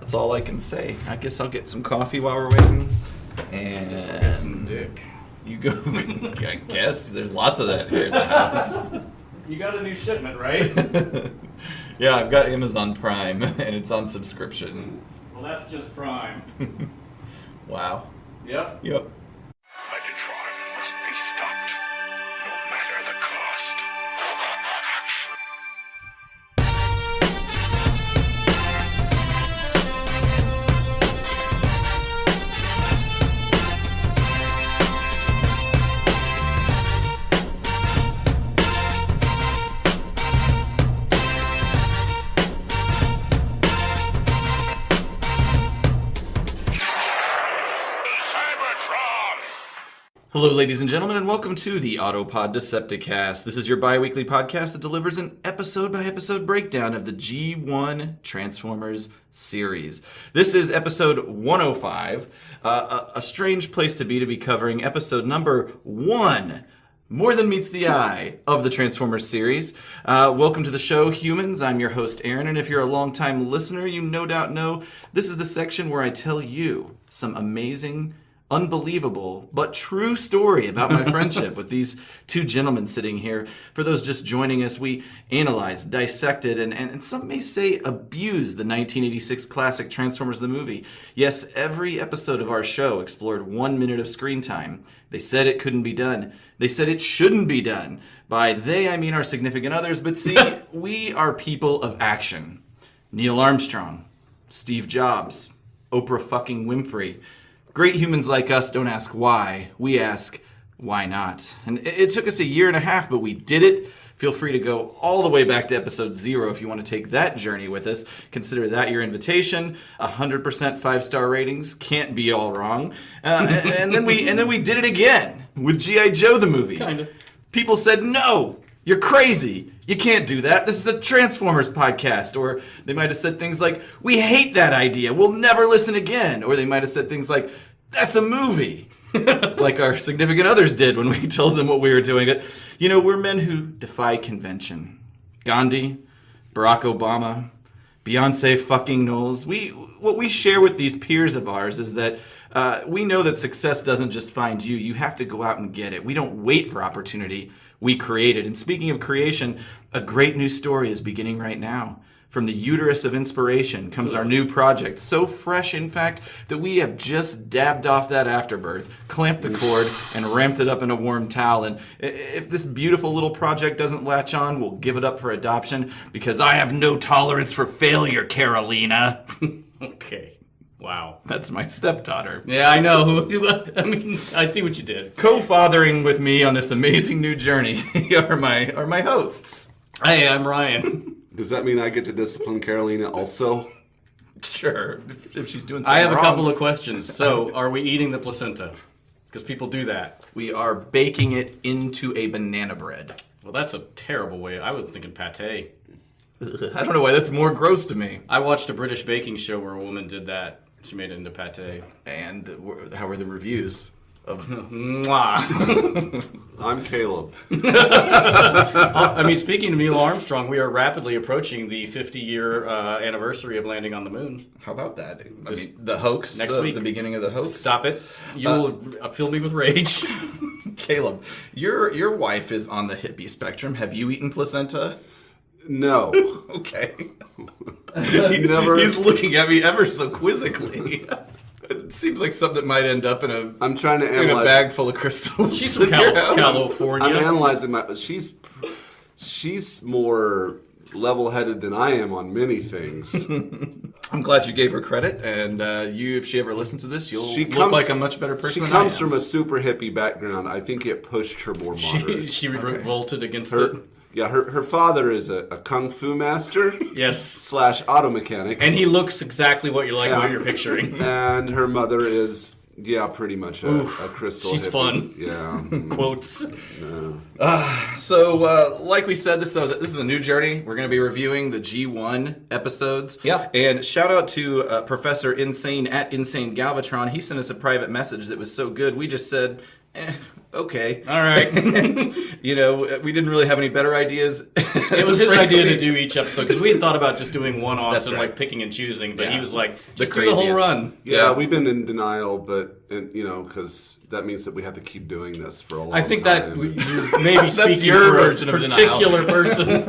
That's all I can say. I guess I'll get some coffee while we're waiting. And I guess I'll get some dick. You go. I guess there's lots of that here at the house. You got a new shipment, right? Yeah, I've got Amazon Prime, and it's on subscription. Well, that's just Prime. Wow. Yep. Yep. Megatron must be stopped, no matter the cost. Hello, ladies and gentlemen, and welcome to the Autopod Decepticast. This is your bi-weekly podcast that delivers an episode-by-episode breakdown of the G1 Transformers series. This is episode 105, a strange place to be covering episode number 1, More Than Meets the Eye, of the Transformers series. Welcome to the show, humans. I'm your host, Aaron, and if you're a longtime listener, you no doubt know this is the section where I tell you some amazing, unbelievable, but true story about my friendship with these two gentlemen sitting here. For those just joining us, we analyzed, dissected, and some may say abused the 1986 classic Transformers the movie. Yes, every episode of our show explored 1 minute of screen time. They said it couldn't be done. They said it shouldn't be done. By they, I mean our significant others, but see, we are people of action. Neil Armstrong, Steve Jobs, Oprah fucking Winfrey. Great humans like us don't ask why. We ask, why not? And it took us a year and a half, but we did it. Feel free to go all the way back to episode 0 if you want to take that journey with us. Consider that your invitation. 100% 5-star ratings. Can't be all wrong. And then we did it again with G.I. Joe the movie. Kind of. People said, no, you're crazy. You can't do that. This is a Transformers podcast. Or they might have said things like, we hate that idea. We'll never listen again. Or they might have said things like, that's a movie. Like our significant others did when we told them what we were doing. You know, we're men who defy convention. Gandhi, Barack Obama, Beyonce fucking Knowles. What we share with these peers of ours is that we know that success doesn't just find you. You have to go out and get it. We don't wait for opportunity. We create it. And speaking of creation, a great new story is beginning right now. From the uterus of inspiration comes our new project. So fresh, in fact, that we have just dabbed off that afterbirth, clamped the cord, and ramped it up in a warm towel. And if this beautiful little project doesn't latch on, we'll give it up for adoption, because I have no tolerance for failure, Carolina. Okay. Wow. That's my stepdaughter. Yeah, I know. I mean, I see what you did. Co-fathering with me on this amazing new journey are my hosts. Hey, I'm Ryan. Does that mean I get to discipline Carolina also? Sure, if she's doing something I have wrong. a couple of questions. So, are we eating the placenta? Because people do that. We are baking it into a banana bread. Well, that's a terrible way. I was thinking pate. I don't know why that's more gross to me. I watched a British baking show where a woman did that. She made it into pate. And how were the reviews? Mwah. I'm Caleb. I mean, speaking of Neil Armstrong, we are rapidly approaching the 50-year anniversary of landing on the moon. How about that? I mean, the hoax next week. The beginning of the hoax. Stop it. You will fill me with rage. Caleb, your wife is on the hippie spectrum. Have you eaten placenta? No. Okay. Never. He's looking at me ever so quizzically. It seems like something that might end up in a I'm trying to analyze. in a bag full of crystals. She's from in your house. California. I'm analyzing my. She's more level-headed than I am on many things. I'm glad you gave her credit, and if she ever listens to this, you'll look like a much better person She than comes I am. from a super hippie background. I think it pushed her more moderate. She revolted against it. Her father is a kung fu master. Yes. / auto mechanic. And he looks exactly what Yeah. you're picturing. And her mother is, pretty much a crystal she's hippie. fun. Yeah. Quotes. So, like we said, this is a new journey. We're going to be reviewing the G1 episodes. Yeah. And shout out to Professor Insane at Insane Galvatron. He sent us a private message that was so good. We just said, okay. All right. You know, we didn't really have any better ideas. It was his idea to do each episode because we had thought about just doing one-offs That's and right. like picking and choosing, but Yeah. he was like, The just do the whole craziest. run. Yeah, we've been in denial, but you know, because that means that we have to keep doing this for a long time. I think that you may be speaking your for a version of denial. particular person.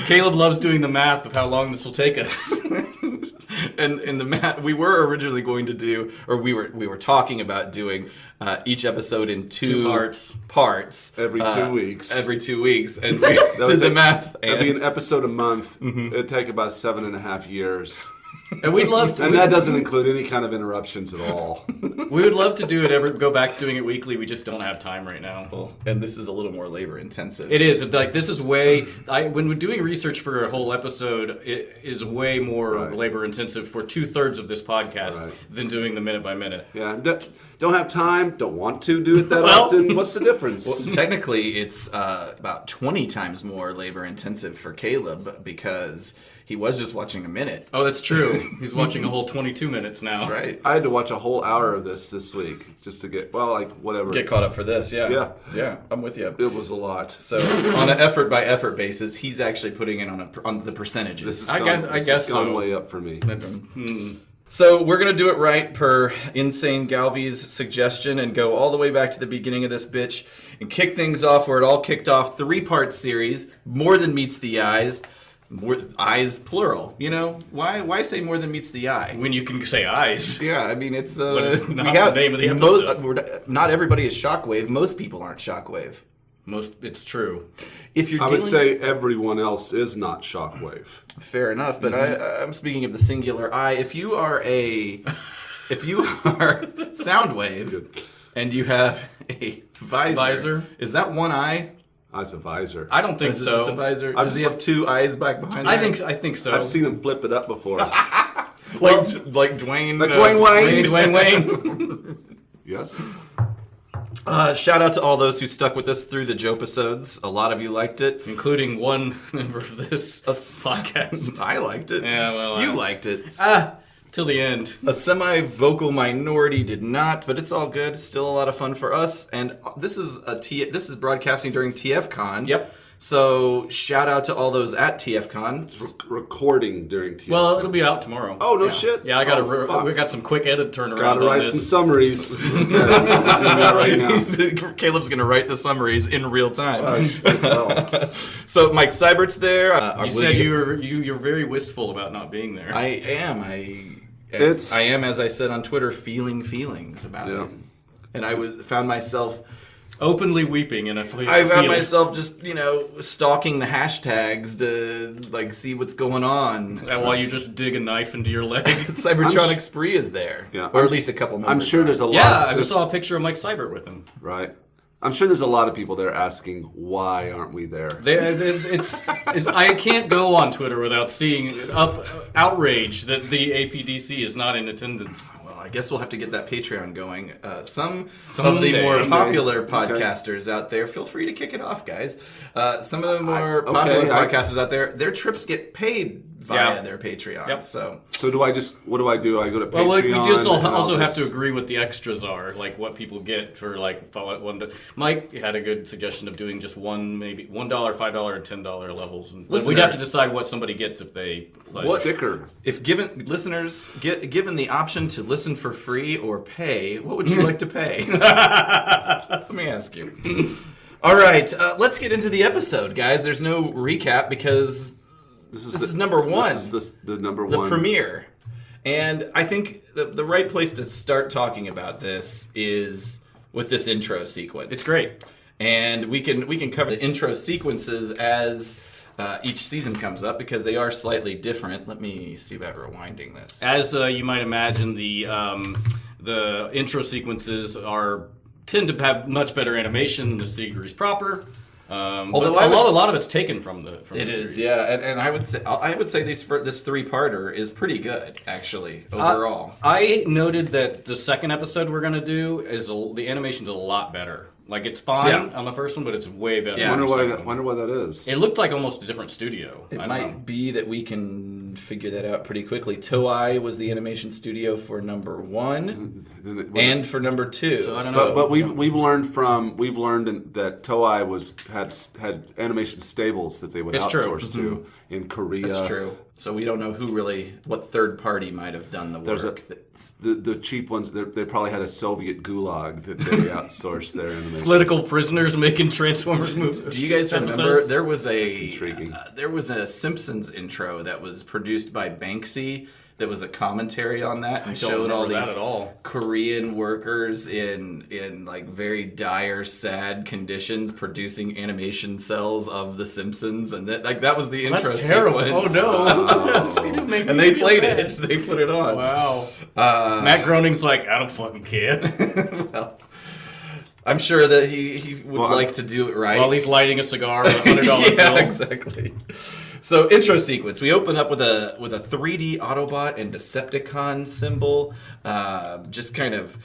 Caleb loves doing the math of how long this will take us. And in the math, we were originally going to do, or we were talking about doing each episode in two parts every 2 weeks. Every 2 weeks, and we That did was the math. That'd be And an episode a month. It'd take about 7.5 years. And we'd love to. And that doesn't include any kind of interruptions at all. We would love to do it. Go back to doing it weekly. We just don't have time right now. and this is a little more labor intensive. It is like this is way. When we're doing research for a whole episode, it is way more Right. labor intensive for 2/3 of this podcast Right. than doing the minute by minute. Yeah, don't have time, don't want to do it that Well- often. What's the difference? Well, technically, it's about 20 times more labor intensive for Caleb because he was just watching a minute. Oh, that's true. He's watching a whole 22 minutes now. That's right. I had to watch a whole hour of this week just to get, whatever. Get caught up for this, yeah. Yeah. Yeah, I'm with you. It was a lot. So on an effort by effort basis, he's actually putting in on the percentages. This is I guess gone so. way up for me. That's So we're going to do it right per Insane Galvy's suggestion and go all the way back to the beginning of this bitch and kick things off where it all kicked off. 3-part series, More Than Meets the Eyes. Eyes plural. You know, why say more than meets the eye? when you can say eyes. Yeah, I mean it's What is not the name of the episode? not everybody is Shockwave. Most people aren't Shockwave. It's true. If you're I would dealing- say everyone else is not Shockwave. fair enough, but I'm speaking of the singular I. If you are Soundwave and you have a visor, is that one eye? That's a visor. I don't think Is it just a so. visor? I've Does he just- have 2 eyes back behind? I there? think so. I've seen him flip it up before. like Dwayne. Like Dwayne Wayne. Dwayne Wayne. Yes. Shout out to all those who stuck with us through the Joe episodes. A lot of you liked it. Including one member of this podcast. I liked it. Yeah, well, you liked it. Till the end. A semi-vocal minority did not, but it's all good. Still a lot of fun for us. And this is broadcasting during TFCon. Yep. So shout out to all those at TFCon. Recording during TV. Well, it'll be out tomorrow. oh, no shit. Yeah, I got fuck. we got some quick edit turnaround Gotta on write this. some summaries. We're doing that right now. Caleb's going to write the summaries in real time. As well. So Mike Seibert's there. You said you're very wistful about not being there. I am. I am, as I said on Twitter, feeling feelings about Yeah. it. And I found myself... Openly weeping in a field. I found myself just, stalking the hashtags to, see what's going on. While you just dig a knife into your leg. Cybertronic Spree is there. Yeah. Or at least a couple members. I'm sure there's a lot. Yeah, I there's- saw a picture of Mike Seibert with him. Right. I'm sure there's a lot of people there asking, why aren't we there? It's I can't go on Twitter without seeing outrage that the APDC is not in attendance. Well, I guess we'll have to get that Patreon going. Some of Someday. the more Someday. popular Okay. podcasters out there, feel free to kick it off, guys. Some of the more okay, popular I- podcasters out there, their trips get paid via Yeah. their Patreon. Yep. So So what do I do? I go to Patreon. Well, we just and also I'll have to just- agree what the extras are, like what people get for one. Mike had a good suggestion of doing just maybe $1, $5, and $10 levels. And we'd have to decide what somebody gets if they play. Sticker. if given the option to listen for free or pay, what would you like to pay? Let me ask you. All right, let's get into the episode, guys. There's no recap because this is number one. This is the number the one. premiere. And I think the right place to start talking about this is with this intro sequence. It's great. And we can cover the intro sequences as each season comes up because they are slightly different. Let me see about rewinding this. As you might imagine, the intro sequences tend to have much better animation than the series proper. Although but a lot of it's taken from the It series. yeah, and I would say this 3-parter is pretty good actually overall. I noted that the second episode we're gonna do the animation's a lot better. Like it's fine Yeah. on the first one, but it's way better. Yeah. on the second one. Wonder why that is. It looked like almost a different studio. It I don't might know. be that we can figure that out pretty quickly. Toei was the animation studio for number 1 and for number 2. So I don't know. But we've learned that Toei had animation stables that they would outsource to in Korea. That's true. So we don't know what third party might have done the work. The cheap ones. They probably had a Soviet gulag that they outsourced their animation. Political prisoners making Transformers movies. Do you guys remember there was intriguing. There was a Simpsons intro that was produced by Banksy that was a commentary on that and showed all these Korean workers in like very dire, sad conditions producing animation cells of The Simpsons, and that was the intro. That's terrible. Sequence. Oh no! And they played it. They put it on. Wow. Matt Groening's like, I don't fucking care. Well, I'm sure that he would like to do it right. While he's lighting a cigar with a $100 bill. Yeah, exactly. So intro sequence. We open up with a 3D Autobot and Decepticon symbol, just kind of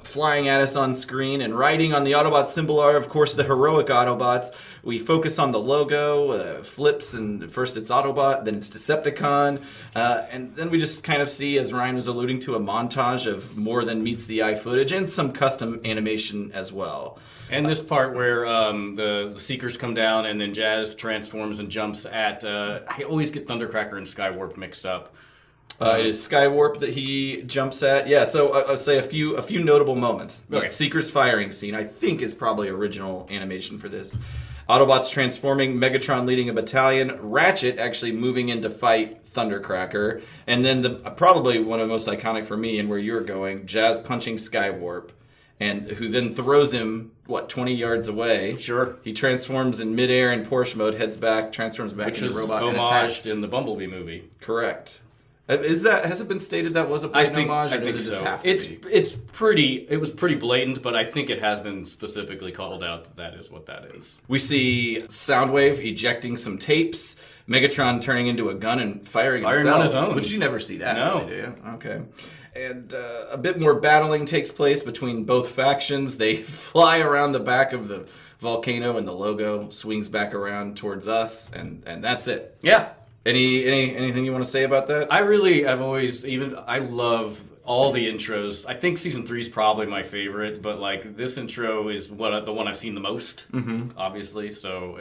flying at us on screen. And riding on the Autobot symbol are, of course, the heroic Autobots. We focus on the logo, flips, and first it's Autobot, then it's Decepticon, and then we just kind of see, as Ryan was alluding to, a montage of more than meets the eye footage and some custom animation as well. And this part where the Seekers come down and then Jazz transforms and jumps at... I always get Thundercracker and Skywarp mixed up. It is Skywarp that he jumps at. Yeah, so I'll say a few notable moments. Okay. The Seeker's firing scene, I think, is probably original animation for this. Autobots transforming, Megatron leading a battalion, Ratchet actually moving in to fight Thundercracker, and then probably one of the most iconic for me and where you're going, Jazz punching Skywarp, and who then throws him, 20 yards away. Sure. He transforms in midair in Porsche mode, heads back, transforms back into robot, and attacks. In the Bumblebee movie. Correct. Has it been stated that was a blatant homage, or does it just have to be? It was pretty blatant, but I think it has been specifically called out that is what that is. We see Soundwave ejecting some tapes, Megatron turning into a gun and firing himself, on his own. Which you never see that. No. Really, do you? Okay. And a bit more battling takes place between both factions. They fly around the back of the volcano, and the logo swings back around towards us, and that's it. Yeah. Anything you want to say about that? I love all the intros. I think season 3 is probably my favorite, but like this intro is the one I've seen the most, obviously. So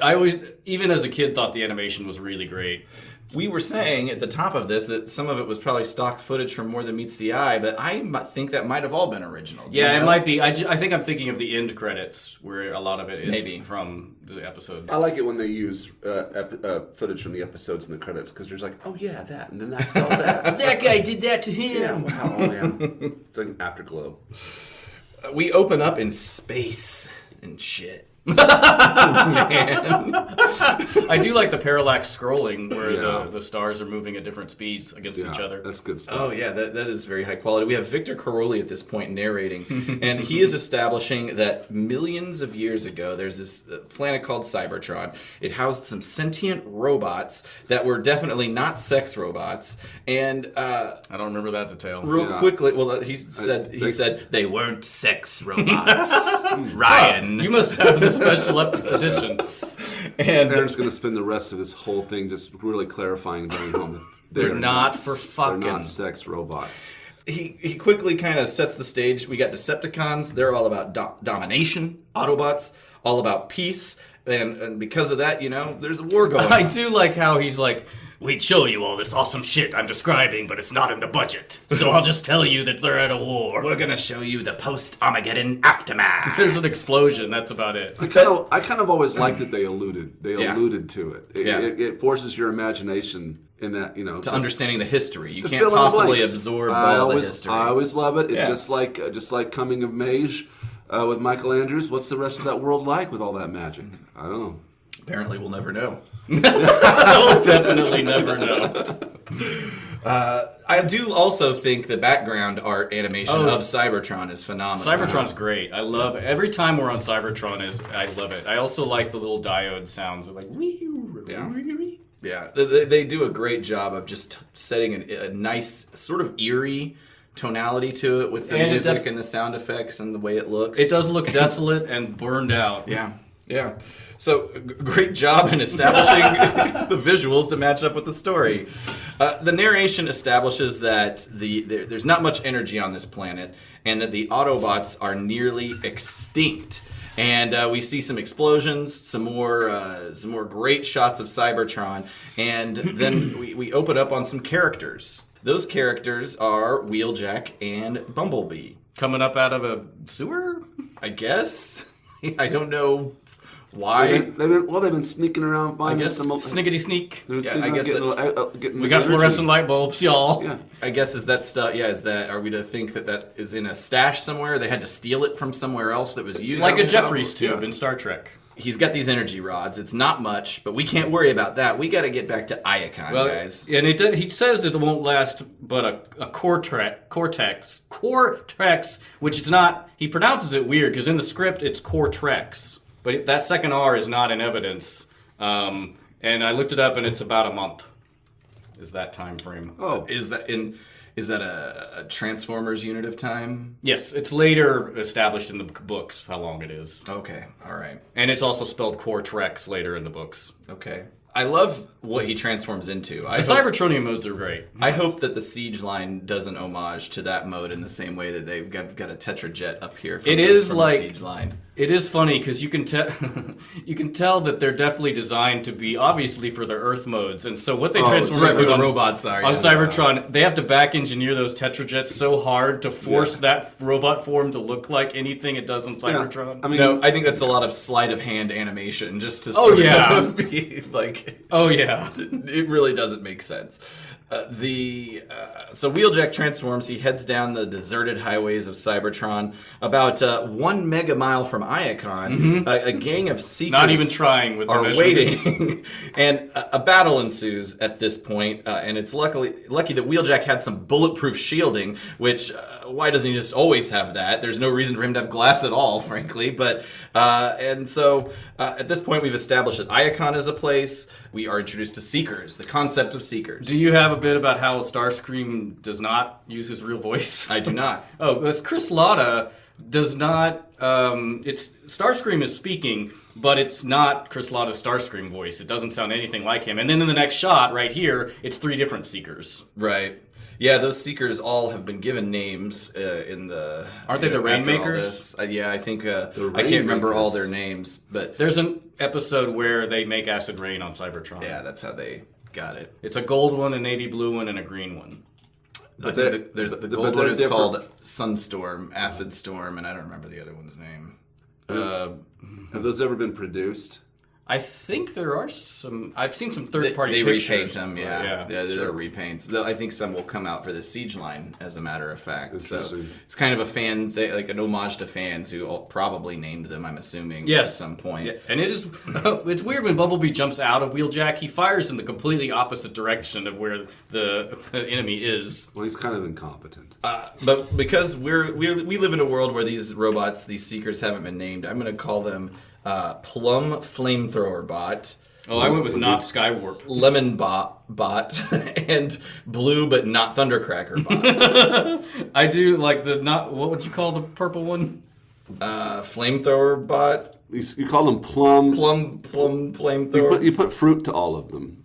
I always, even as a kid, thought the animation was really great. We were saying at the top of this that some of it was probably stock footage from More Than Meets the Eye, but I think that might have all been original. It might be. I think I'm thinking of the end credits where a lot of it is Maybe from the episode. I like it when they use footage from the episodes in the credits, because there's like, oh yeah, that, and then I saw that. That guy did that to him. Yeah, wow, oh, yeah. It's like an afterglow. We open up in space and shit. Man. I do like the parallax scrolling where the stars are moving at different speeds against each other. That's good stuff. Oh yeah, that is very high quality. We have Victor Caroli at this point narrating, and he is establishing that millions of years ago there's this planet called Cybertron. It housed some sentient robots that were definitely not sex robots, and I don't remember that detail. Quickly, well, he said they weren't sex robots. Ryan, you must have the special edition. And Aaron's going to spend the rest of this whole thing just really clarifying and bringing home that they're not for fucking. They're not sex robots. He quickly kind of sets the stage. We got Decepticons. They're all about domination. Autobots, all about peace. And because of that, there's a war going on. I do like how he's like, we'd show you all this awesome shit I'm describing, but it's not in the budget. So I'll just tell you that they're at a war. We're going to show you the post-Armageddon aftermath. There's an explosion. That's about it. I kind of always liked that they alluded to it. It forces your imagination in that, to understanding the history. You can't possibly absorb all the history. I always love it. Just like Coming of Mage with Michael Andrews. What's the rest of that world like with all that magic? I don't know. Apparently, we'll never know. We'll definitely never know. I do also think the background art animation of Cybertron is phenomenal. Cybertron's great. I love it. Every time we're on Cybertron, I love it. I also like the little diode sounds of like... Yeah, they do a great job of just setting a nice sort of eerie tonality to it with the music and the sound effects and the way it looks. It does look desolate and burned out. Yeah. Yeah. So, great job in establishing the visuals to match up with the story. The narration establishes that there's not much energy on this planet, and that the Autobots are nearly extinct. And we see some explosions, some more great shots of Cybertron, and then we open up on some characters. Those characters are Wheeljack and Bumblebee. Coming up out of a sewer? I guess. I don't know why. They've been sneaking around finding some... Snickety sneak. I guess we got fluorescent light bulbs, y'all. Yeah. I guess is that stuff. Yeah, are we to think that is in a stash somewhere? They had to steal it from somewhere else that was used. Like a Jeffries tube in Star Trek. He's got these energy rods. It's not much, but we can't worry about that. We got to get back to Iacon, guys. And he says it won't last but a cortex, which it's not. He pronounces it weird because in the script it's Cortrex, but that second R is not in evidence. And I looked it up, and it's about a month. Is that time frame? Oh, is that a Transformers unit of time? Yes, it's later established in the books how long it is. Okay, all right. And it's also spelled Cortrex later in the books. Okay. I love what he transforms into. The Cybertronian modes are great. I hope that the Siege line does an homage to that mode in the same way that they've got a Tetrajet up here from the Siege line. It is funny because you can tell that they're definitely designed to be obviously for their Earth modes, and so what they transform into on robots are on Cybertron, they have to back engineer those Tetrajets so hard to force that robot form to look like anything it does on Cybertron. Yeah. I mean, I think that's a lot of sleight of hand animation just to sort of be like. Oh yeah, it really doesn't make sense. So Wheeljack transforms. He heads down the deserted highways of Cybertron. About 1 megamile from Iacon, a gang of seekers not even trying with are waiting, and a battle ensues at this point. And it's lucky that Wheeljack had some bulletproof shielding, which why doesn't he just always have that? There's no reason for him to have glass at all, frankly. But and so at this point, we've established that Iacon is a place. We are introduced to Seekers, the concept of Seekers. Do you have a bit about how Starscream does not use his real voice? I do not. Oh, it's Chris Latta does not. It's Starscream is speaking, but it's not Chris Latta's Starscream voice. It doesn't sound anything like him. And then in the next shot, right here, it's 3 different Seekers. Right. Yeah, those Seekers all have been given names in the... Aren't they the Rainmakers? Yeah, I think... I can't remember all their names, but... There's an episode where they make acid rain on Cybertron. Yeah, that's how they got it. It's a gold one, a navy blue one, and a green one. But the gold one is called Sunstorm, Acid Storm, and I don't remember the other one's name. Have those ever been produced? I think there are some. I've seen some third-party pictures. They repaint them, yeah. They're repaints. I think some will come out for the Siege line, as a matter of fact. So it's kind of a fan, like an homage to fans who probably named them, I'm assuming, at some point. Yeah. And it is. It's weird when Bumblebee jumps out of Wheeljack, he fires in the completely opposite direction of where the enemy is. Well, he's kind of incompetent. But because we live in a world where these robots, these Seekers, haven't been named, I'm going to call them Plum Flamethrower Bot. Oh, I went with not Skywarp. Lemon Bot, and Blue but not Thundercracker Bot. I do like what would you call the purple one? Flamethrower Bot. You call them Plum Flamethrower. You put fruit to all of them.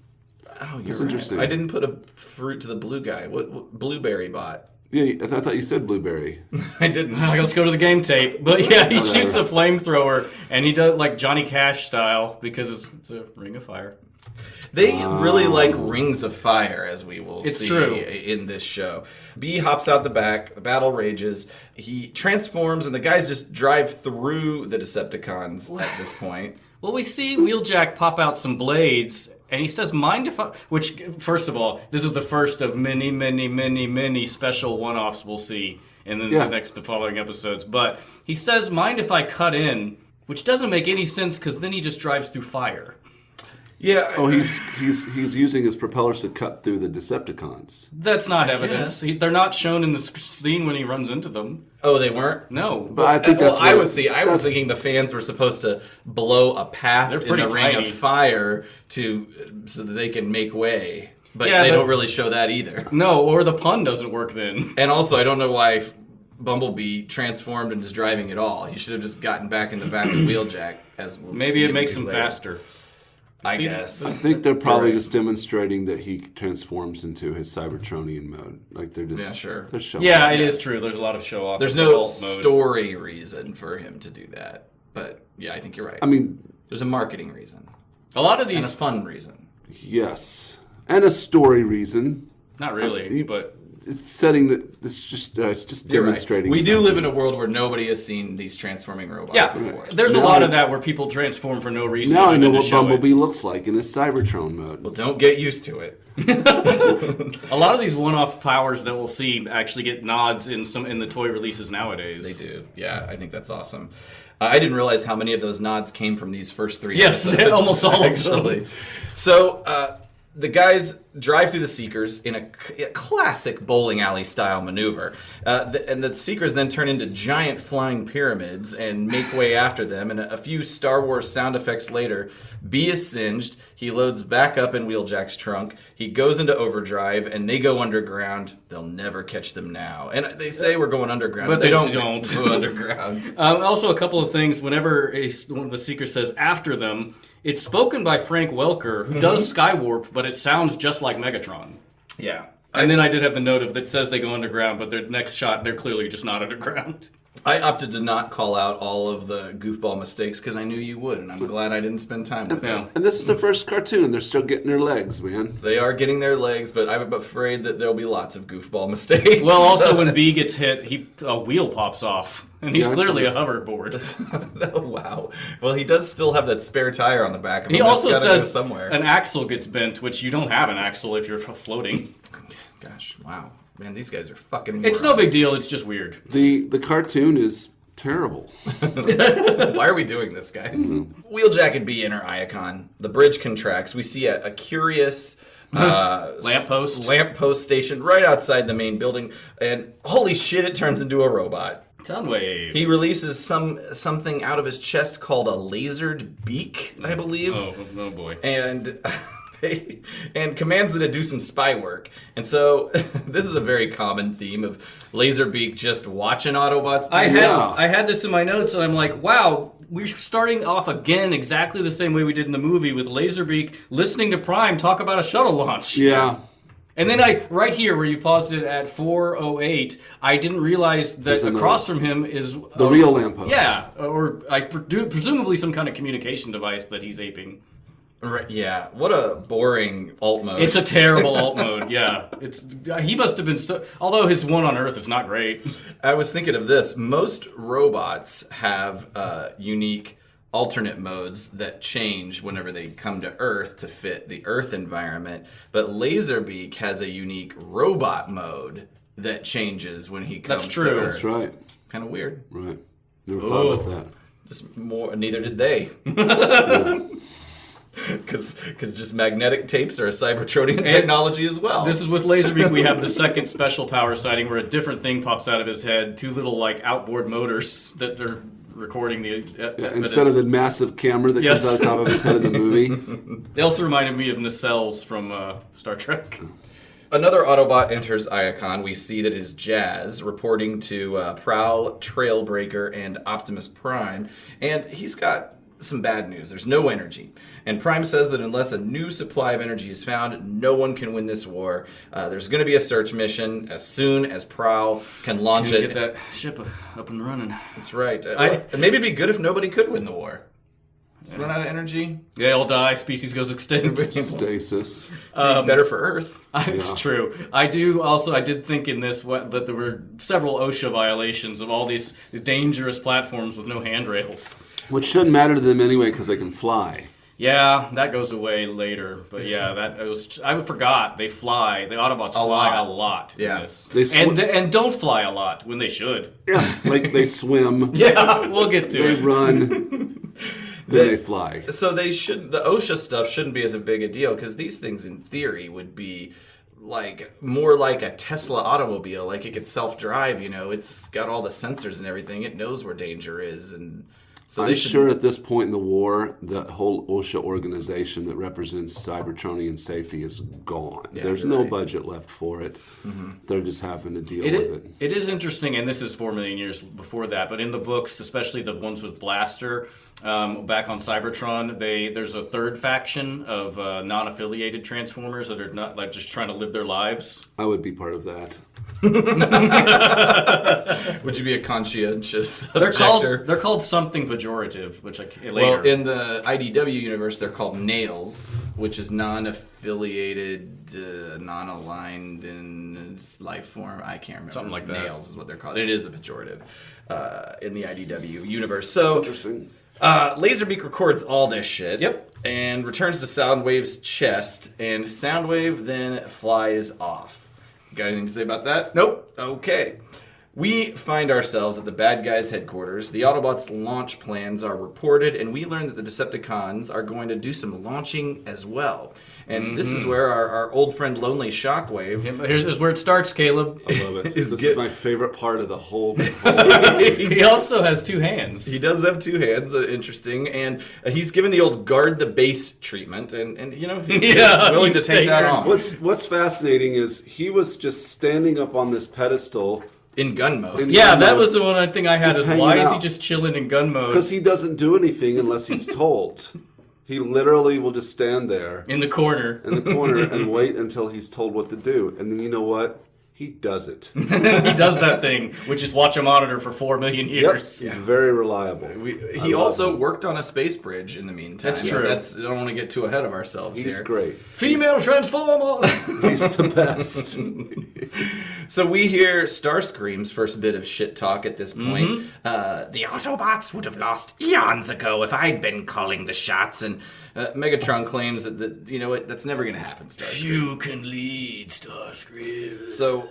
Oh, That's interesting. I didn't put a fruit to the blue guy. What Blueberry Bot? Yeah, I thought you said blueberry. I didn't. Let's go to the game tape. But yeah, he shoots a flamethrower, and he does like Johnny Cash style because it's a ring of fire. They really like rings of fire, as we will see true. In this show. B hops out the back. The battle rages. He transforms, and the guys just drive through the Decepticons at this point. Well, we see Wheeljack pop out some blades, and he says, mind if I... Which, first of all, this is the first of many, many, many, many special one-offs we'll see in the following episodes. But he says, mind if I cut in, which doesn't make any sense, because then he just drives through fire. Yeah. Oh, he's using his propellers to cut through the Decepticons. That's not evidence. They're not shown in the scene when he runs into them. Oh, they weren't? No. But I think that's I was thinking the fans were supposed to blow a path in the ring of fire so that they can make way. But they don't really show that either. No, or the pun doesn't work then. And also, I don't know why Bumblebee transformed and is driving at all. He should have just gotten back in the back of the Wheeljack. Maybe it makes him faster. I guess. I think they're probably just demonstrating that he transforms into his Cybertronian mode. Like they're just they're showing. Yeah, it is true. There's a lot of show off. There's no story reason for him to do that. But yeah, I think you're right. I mean, there's a marketing reason. A lot of these and a fun reason. Yes, and a story reason. Not really, but. It's setting that it's just demonstrating. Right. We do live in a world where nobody has seen these transforming robots before. There's a lot of that where people transform for no reason. Now I know what Bumblebee looks like in his Cybertron mode. Well, don't get used to it. A lot of these one-off powers that we'll see actually get nods in the toy releases nowadays. They do. Yeah, I think that's awesome. I didn't realize how many of those nods came from these first 3 Yes, episodes. almost all actually. Of them. So the guys drive through the Seekers in a classic bowling alley style maneuver. And the Seekers then turn into giant flying pyramids and make way after them. And a few Star Wars sound effects later, B is singed. He loads back up in Wheeljack's trunk. He goes into overdrive, and they go underground. They'll never catch them now. And they say we're going underground, but they don't go underground. Also, a couple of things. Whenever one of the Seekers says after them, it's spoken by Frank Welker, who does Skywarp, but it sounds just like Megatron. Yeah. And then I did have the note of that says they go underground, but their next shot, they're clearly just not underground. I opted to not call out all of the goofball mistakes because I knew you would, and I'm glad I didn't spend time with them. And this is the first cartoon, and they're still getting their legs, man. They are getting their legs, but I'm afraid that there'll be lots of goofball mistakes. Well, also when B gets hit, a wheel pops off, and he's clearly a hoverboard. Oh, wow. Well, he does still have that spare tire on the back of him. He also says somewhere. An axle gets bent, which you don't have an axle if you're floating. Gosh, wow. Man, these guys are fucking morons. It's no big deal, it's just weird. The cartoon is terrible. Why are we doing this, guys? Wheeljack and B enter Iacon. The bridge contracts. We see a curious lamppost station right outside the main building, and holy shit, it turns into a robot. Soundwave. He releases something out of his chest called a lasered beak, I believe. Oh boy. And commands it to do some spy work. And so this is a very common theme of Laserbeak just watching Autobots do I had this in my notes, and I'm like, wow, we're starting off again exactly the same way we did in the movie with Laserbeak listening to Prime talk about a shuttle launch. Yeah. And then right here where you paused it at 4:08, I didn't realize that across from him is the real lamppost. Yeah, or presumably some kind of communication device that he's aping. Right, yeah. What a boring alt mode. It's a terrible alt mode, yeah. He must have been although his one on Earth is not great. I was thinking of this. Most robots have unique alternate modes that change whenever they come to Earth to fit the Earth environment. But Laserbeak has a unique robot mode that changes when he comes to Earth. That's right. Kind of weird. Right. Never thought about that. Just more. Neither did they. Because just magnetic tapes are a Cybertronian technology as well. This is with Laserbeak. We have the second special power sighting where a different thing pops out of his head. 2 little outboard motors that are recording the instead of the massive camera that comes out of the top of his head in the movie. They also reminded me of nacelles from Star Trek. Another Autobot enters Iacon. We see that it is Jazz reporting to Prowl, Trailbreaker, and Optimus Prime. And he's got some bad news. There's no energy. And Prime says that unless a new supply of energy is found, no one can win this war. There's going to be a search mission as soon as Prowl can launch it. Get that ship up and running. That's right. And maybe it'd be good if nobody could win the war. Just run out of energy. They all die. Species goes extinct. Stasis. Better for Earth. It's true. I did think in this that there were several OSHA violations of all these dangerous platforms with no handrails. Which shouldn't matter to them anyway because they can fly. Yeah, that goes away later. But yeah, I forgot. They fly. The Autobots fly a lot. Yeah. In this. And don't fly a lot when they should. Yeah, like they swim. Yeah, we'll get to it. They run. Then they fly. So the OSHA stuff shouldn't be as big a deal because these things in theory would be more like a Tesla automobile. Like it could self-drive, it's got all the sensors and everything. It knows where danger is and So I'm sure at this point in the war, the whole OSHA organization that represents Cybertronian safety is gone. Yeah, There's no budget left for it. They're just having to deal with it. It is interesting, and this is 4 million years before that, but in the books, especially the ones with Blaster, back on Cybertron, there's a third faction of non-affiliated Transformers that are not like just trying to live their lives. I would be part of that. Would you be a conscientious They're objector? called something pejorative, which later. Well, in the IDW universe, they're called nails, which is non-affiliated, non-aligned in life form. I can't remember. Something like that. Nails is what they're called. It is a pejorative in the IDW universe. So, Interesting. Laserbeak records all this shit. Yep. And returns to Soundwave's chest, and Soundwave then flies off. Got anything to say about that? Nope. Okay. We find ourselves at the bad guys' headquarters. The Autobots' launch plans are reported, and we learn that the Decepticons are going to do some launching as well. And this is where our old friend Lonely Shockwave... Here's where it starts, Caleb. I love it. This is my favorite part of the whole He also has 2 hands. He does have 2 hands, interesting, and he's given the old guard the base treatment, and you know, he's willing to take that on. What's fascinating is he was just standing up on this pedestal In gun mode. That was the one thing I had Just is hanging why is he out. just chilling in gun mode? because he doesn't do anything unless he's told. He literally will just stand there In the corner. in the corner and wait until he's told what to do, and then you know what? He does it. He does that thing, which is watch a monitor for 4 million Yep, years. he's very reliable. He also worked on a space bridge in the meantime. That's true. I don't want to get too ahead of ourselves He's here. great. Female Transformers! He's the best. So we hear Starscream's first bit of shit talk at this point. The Autobots would have lost eons ago if I'd been calling the shots, and Megatron claims that you know what, that's never going to happen, Starscream. You can lead, Starscream. So,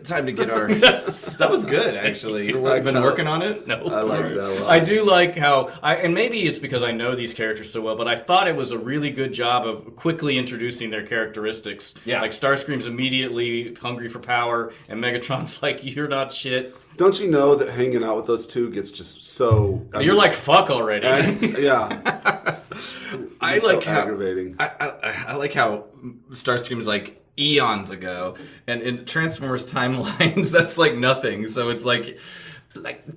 time to get our... That was good, actually. You've been working on it? No. I like that a lot. I do like how, and maybe it's because I know these characters so well, but I thought it was a really good job of quickly introducing their characteristics. Yeah. Like Starscream's immediately hungry for power, and Megatron's like, you're not shit. Don't you know that hanging out with those two gets just so... You're like, fuck already. yeah. I It's like so how aggravating. I like how Starscream's like eons ago, and in Transformers timelines, that's like nothing. So it's like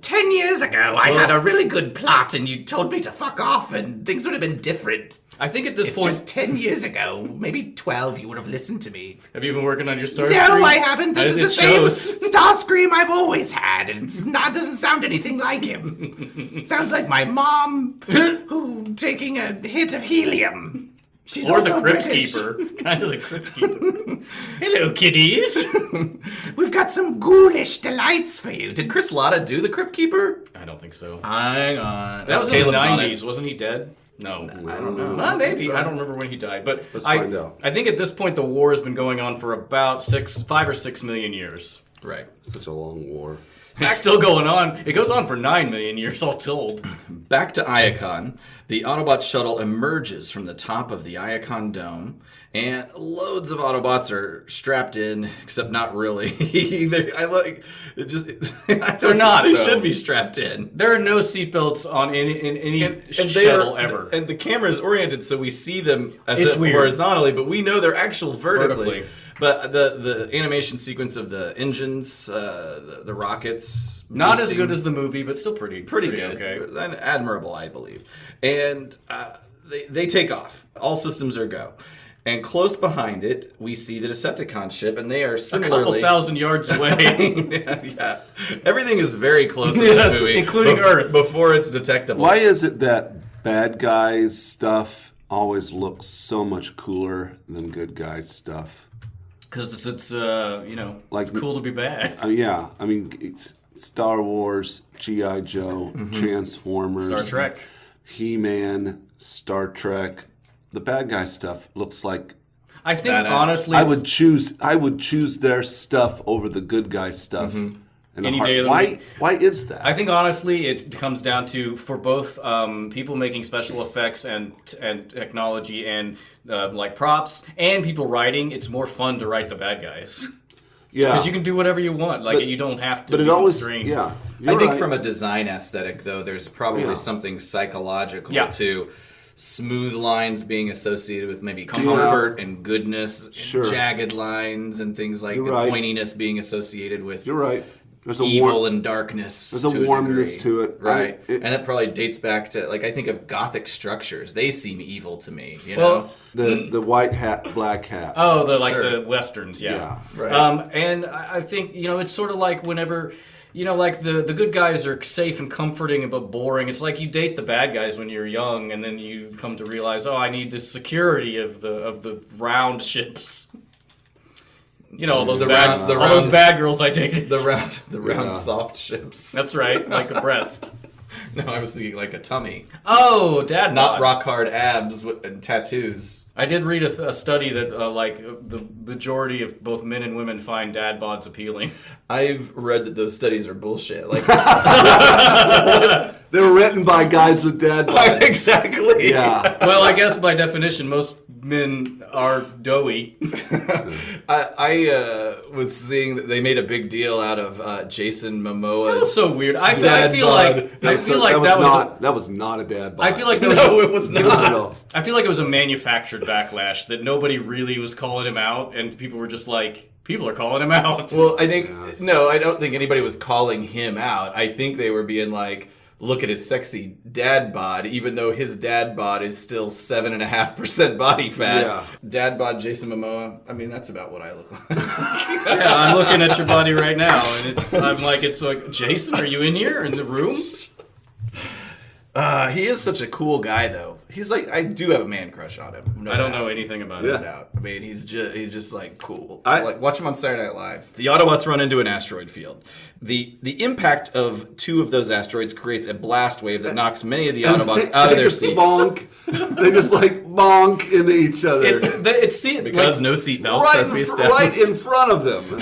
10 years ago, I had a really good plot, and you told me to fuck off, and things would have been different. I think at this If point... just 10 years ago, maybe 12, you would have listened to me. Have you been working on your Starscream? No, I haven't. This is the shows. same Starscream I've always had, and doesn't sound anything like him. It sounds like my mom, who taking a hit of helium. She's Or also the Crypt British. Keeper. Kind of the Crypt Keeper. Hello, kiddies. We've got some ghoulish delights for you. Did Chris Latta do the Crypt Keeper? I don't think so. Hang on. That was in the 90s. Wasn't he dead? No. I don't know. Well, maybe. I don't remember when he died. But Let's find out. I think at this point the war has been going on for about 5 or 6 million years. Right. Such a long war. It's still going on. It goes on for 9 million years, all told. Back to Iacon. The Autobot shuttle emerges from the top of the Iacon dome, and loads of Autobots are strapped in, except not really. They're not, They though. should be strapped in. There are no seatbelts on any shuttle ever. And the camera is oriented so we see them as It's if weird. horizontally, but we know they're actual vertically. Vertically. But the animation sequence of the engines, the rockets, Not as boosting- good as the movie, but still pretty good, okay. and admirable, I believe. And they take off. All systems are go. And close behind it, we see the Decepticon ship, and they are A similarly... couple thousand yards away. yeah. Everything is very close in Yes, this movie. including Earth. Before it's detectable. Why is it that bad guys stuff always looks so much cooler than good guys stuff? Because it's like, it's cool to be bad. Yeah, I mean, it's Star Wars, G.I. Joe, Transformers, Star Trek. He-Man, Star Trek. The bad guy stuff looks like I think Badass. honestly, I would choose their stuff over the good guy stuff. In a Any heart- day of the why? week. Why is that? I think honestly, it comes down to for both people making special effects and technology and like props and people writing. It's more fun to write the bad guys yeah, because you can do whatever you want. Like you don't have to. but it be always, constrained. yeah, I think from a design aesthetic, though, there's probably something psychological to smooth lines being associated with maybe comfort and goodness, and jagged lines and things like pointiness being associated with There's a evil and darkness. There's a warmness to it. Right. And that probably dates back to, like, I think of Gothic structures. They seem evil to me, you know? The white hat, black hat. Oh, the Westerns, yeah. Right. And I think, it's sort of like whenever... like the good guys are safe and comforting but boring. It's like you date the bad guys when you're young, and then you come to realize, I need the security of the round ships. All those bad girls I dated. The round soft ships. That's right, like a breast. No, I was thinking like a tummy. Oh, dad Not bod. rock hard abs and tattoos. I did read a study that the majority of both men and women find dad bods appealing. I've read that those studies are bullshit. Like they were written by guys with dad bods. Exactly. Yeah. Well, I guess by definition, most men are doughy. I was seeing that they made a big deal out of Jason Momoa's. That was so weird. I feel bod. like that was not a dad bod. I feel like it was not. I feel like it was a manufactured backlash that nobody really was calling him out, and people were just like, people are calling him out. Well, I think I don't think anybody was calling him out. I think they were being like, look at his sexy dad bod, even though his dad bod is still 7.5% body fat. Yeah. Dad bod Jason Momoa, I mean, that's about what I look like. Yeah, I'm looking at your body right now, and it's like, Jason, are you in here in the room? He is such a cool guy, though. He's like, I do have a man crush on him. I don't know anything about it. I mean, he's just like cool. Like, watch him on Saturday Night Live. The Autobots run into an asteroid field. The impact of two of those asteroids creates a blast wave that knocks many of the Autobots out of their seats. Bonk. They just bonk into each other. Because no seatbelts, as we established. Right in front of them.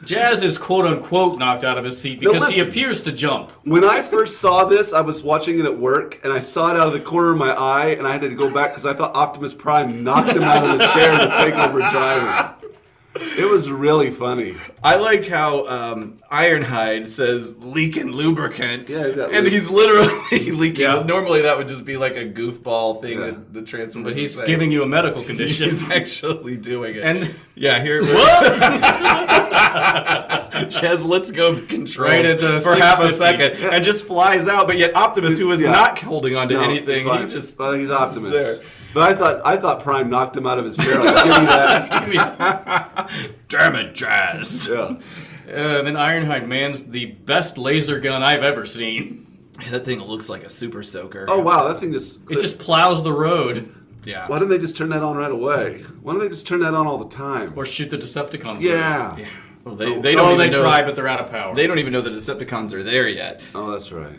Jazz is quote-unquote knocked out of his seat because he appears to jump. When I first saw this, I was watching it at work, and I saw it out of the corner of my eye, and I had to go back because I thought Optimus Prime knocked him out of the chair to take over driving. It was really funny. I like how Ironhide says leaking lubricant, exactly. And he's literally leaking. Yeah. Normally that would just be like a goofball thing that the Transformers. But he's giving you a medical condition. He's actually doing it. And here. Ches lets go of control for half a second and just flies out. But yet Optimus, who is not holding on to anything, he's Optimus. There. But I thought Prime knocked him out of his chair. Give me that. Damn it, Jazz. Yeah. Then Ironhide mans the best laser gun I've ever seen. That thing looks like a super soaker. Oh wow, that thing just it just plows the road. Yeah. Why didn't they just turn that on right away? Why don't they just turn that on all the time? Or shoot the Decepticons. Yeah. Well, they don't try, but they're out of power. They don't even know the Decepticons are there yet. Oh, that's right.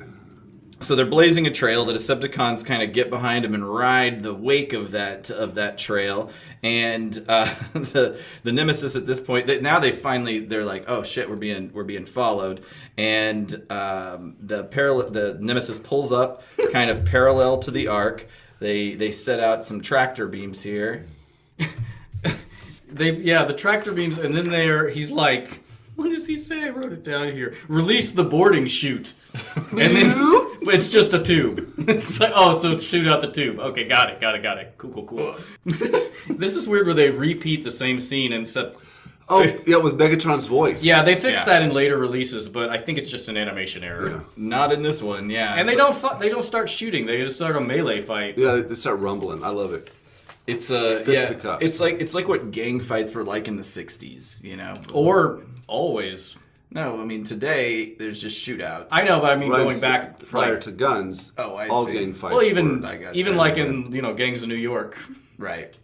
So they're blazing a trail. The Decepticons kind of get behind them and ride the wake of that trail. And the Nemesis at this point, they're like, oh shit, we're being followed. And the Nemesis pulls up, kind of parallel to the Ark. They set out some tractor beams here. The tractor beams, and then he's like, what does he say? I wrote it down here. Release the boarding chute. And then it's just a tube. It's like, so shoot out the tube. Okay, got it. Cool. This is weird where they repeat the same scene and set... Oh, yeah, with Megatron's voice. Yeah, they fixed that in later releases, but I think it's just an animation error. Yeah. Not in this one, yeah. And they don't start shooting. They just start a melee fight. Yeah, they start rumbling. I love it. It's it's like what gang fights were like in the 60s, you know? Or always. No, I mean today there's just shootouts. I know, but I mean going back prior to guns. Oh, I all see. gang fights. Well, even like in Gangs of New York. Right.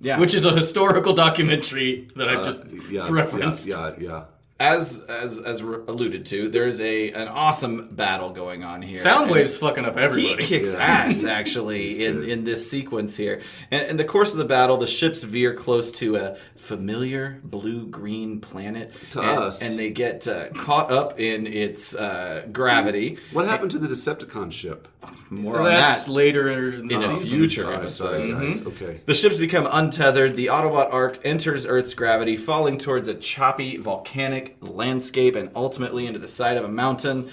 Yeah. Which is a historical documentary that I've just referenced. Yeah. As alluded to, there's an awesome battle going on here. Soundwave's fucking up everybody. He kicks ass, actually, in this sequence here. And in the course of the battle, the ships veer close to a familiar blue-green planet. To us. And they get caught up in its gravity. What happened to the Decepticon ship? More on that later in the season. Future episode. Guys. Okay. The ships become untethered. The Autobot Ark enters Earth's gravity, falling towards a choppy volcanic lake, landscape, and ultimately into the side of a mountain.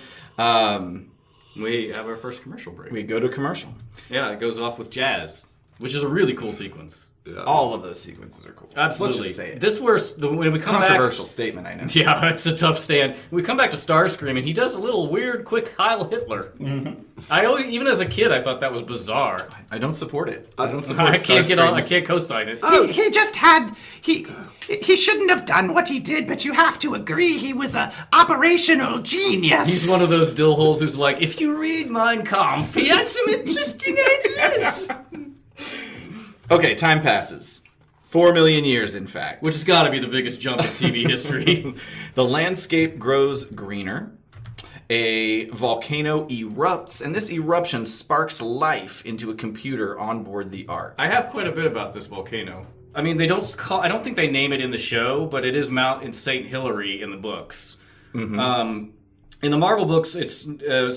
We have our first commercial break. We go to commercial. Yeah, it goes off with jazz, which is a really cool sequence. Yeah. All of those sequences are cool. Absolutely. Let's just say it. This was when we come Controversial statement, I know. back. Yeah, it's a tough stand. We come back to Starscream, and he does a little weird, quick Heil Hitler. Mm-hmm. Even as a kid, I thought that was bizarre. I don't support it. I don't support I can't get on. I Starscream's- can't co-sign it. He just had he shouldn't have done what he did, but you have to agree he was a operational genius. He's one of those dill holes who's like, if you read Mein Kampf, he had some interesting ideas. Okay, time passes. 4 million years, in fact. Which has got to be the biggest jump in TV history. The landscape grows greener. A volcano erupts, and this eruption sparks life into a computer on board the Ark. I have quite a bit about this volcano. I mean, I don't think they name it in the show, but it is Mount St. Hilary in the books. Mm-hmm. In the Marvel books, it's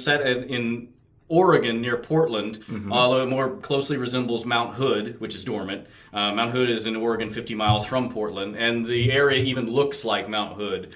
set in Oregon near Portland, although it more closely resembles Mount Hood, which is dormant. Mount Hood is in Oregon, 50 miles from Portland, and the area even looks like Mount Hood.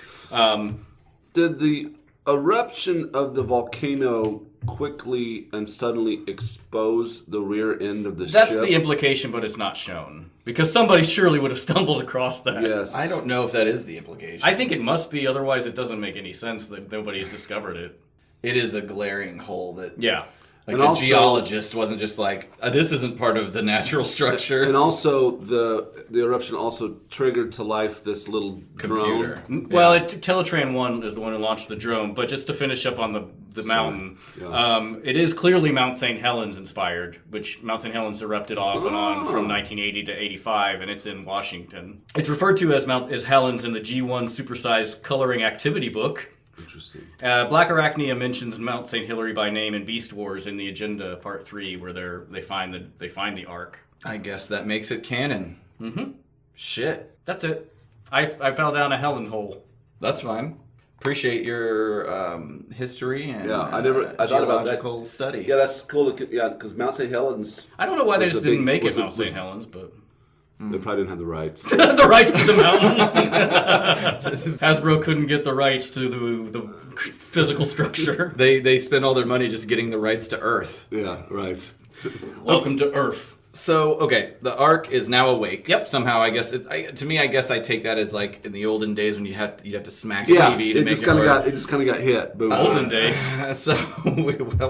Did the eruption of the volcano quickly and suddenly expose the rear end of the ship? That's the implication, but it's not shown. Because somebody surely would have stumbled across that. Yes. I don't know if that is the implication. I think it must be, otherwise it doesn't make any sense that nobody's discovered it. It is a glaring hole that... Yeah. Like And a also- geologist wasn't just like, this isn't part of the natural structure. And also, the eruption also triggered to life this little Computer. drone. Well, Teletran 1 is the one who launched the drone, but just to finish up on the mountain, yeah. it is clearly Mount St. Helens inspired, which Mount St. Helens erupted off and on from 1980 to 85, and it's in Washington. It's referred to as Helens in the G1 supersized coloring activity book. Interesting. Black Arachnia mentions Mount St. Hilary by name in Beast Wars in the Agenda Part 3, where they find the Ark. I guess that makes it canon. Mm-hmm. Shit. That's it. I fell down a Helen hole. That's fine. Appreciate your history and Yeah, I thought about that. geological study. Yeah, that's cool. Yeah, because Mount St. Helens, I don't know why they Was just a big- didn't make it was a- Mount St. was- Helens, but they probably didn't have the rights. the rights to the mountain. Hasbro couldn't get the rights to the physical structure. They spend all their money just getting the rights to Earth. Yeah, right. Welcome to Earth. So, okay, the Ark is now awake. Yep. Somehow, I guess to me, I guess I take that as like in the olden days when you'd have to smack Yeah, TV to it make just it kind of work. got hit. Boom. Olden days. So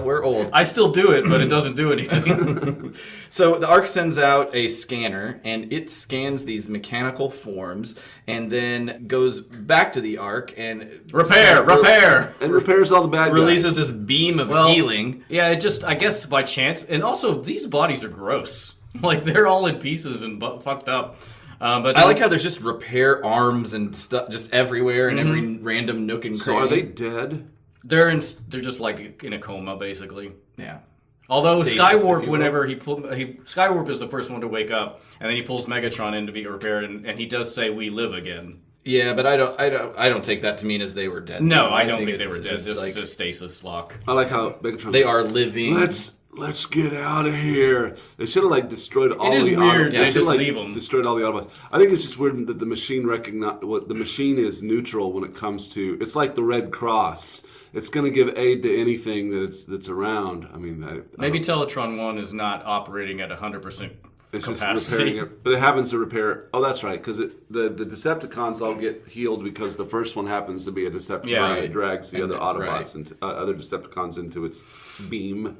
we're old. I still do it, but it doesn't do anything. So the Ark sends out a scanner, and it scans these mechanical forms, and then goes back to the Ark and Repair. And repairs all the bad releases guys. this beam of Well, healing. Yeah, it just, I guess by chance. And also, these bodies are gross. Like, they're all in pieces and fucked up. But I like how there's just repair arms and stuff just everywhere in every random nook and So cranny. are they dead? they're just like in a coma, basically. Yeah. Although Stasis, if Skywarp, you will. whenever Skywarp is the first one to wake up, and then he pulls Megatron in to be repaired, and he does say, "We live again." Yeah, but I don't take that to mean as they were dead. No, I don't think they it's were dead. just This like, is just stasis lock. I like how Megatron. they are living. Let's get out of here. They should have like destroyed all is the weird. Autobots. They They should just like leave 'em. destroyed all the Autobots. I think it's just weird that the machine recognize what the machine is neutral when it comes to. It's like the Red Cross. It's going to give aid to anything that's around. I mean, Maybe Teletron 1 is not operating at 100% it's just capacity. repairing it, but it happens to repair. Oh, that's right, because the Decepticons all get healed because the first one happens to be a Decepticon Yeah. that drags the And other then- Autobots into other Decepticons into its beam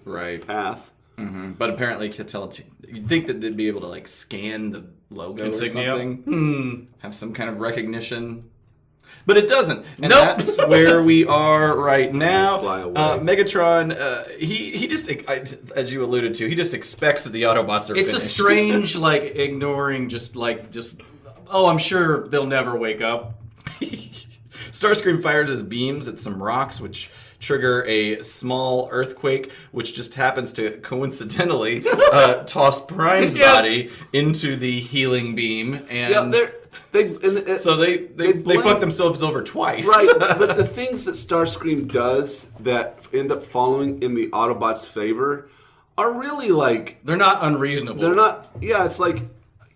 path. But apparently, you'd think that they'd be able to like scan the logo Insignia? or something, have some kind of recognition. But it doesn't, and Nope. that's where we are right now. Fly away. Megatron, he just, as you alluded to, he just expects that the Autobots are It's finished. a strange, like, ignoring, oh, I'm sure they'll never wake up. Starscream fires his beams at some rocks, which trigger a small earthquake, which just happens to coincidentally toss Prime's Yes. body into the healing beam, and Yeah, so they blame- fuck themselves over twice. Right, but the things that Starscream does that end up following in the Autobots' favor are really like They're not unreasonable. they're not. Yeah, it's like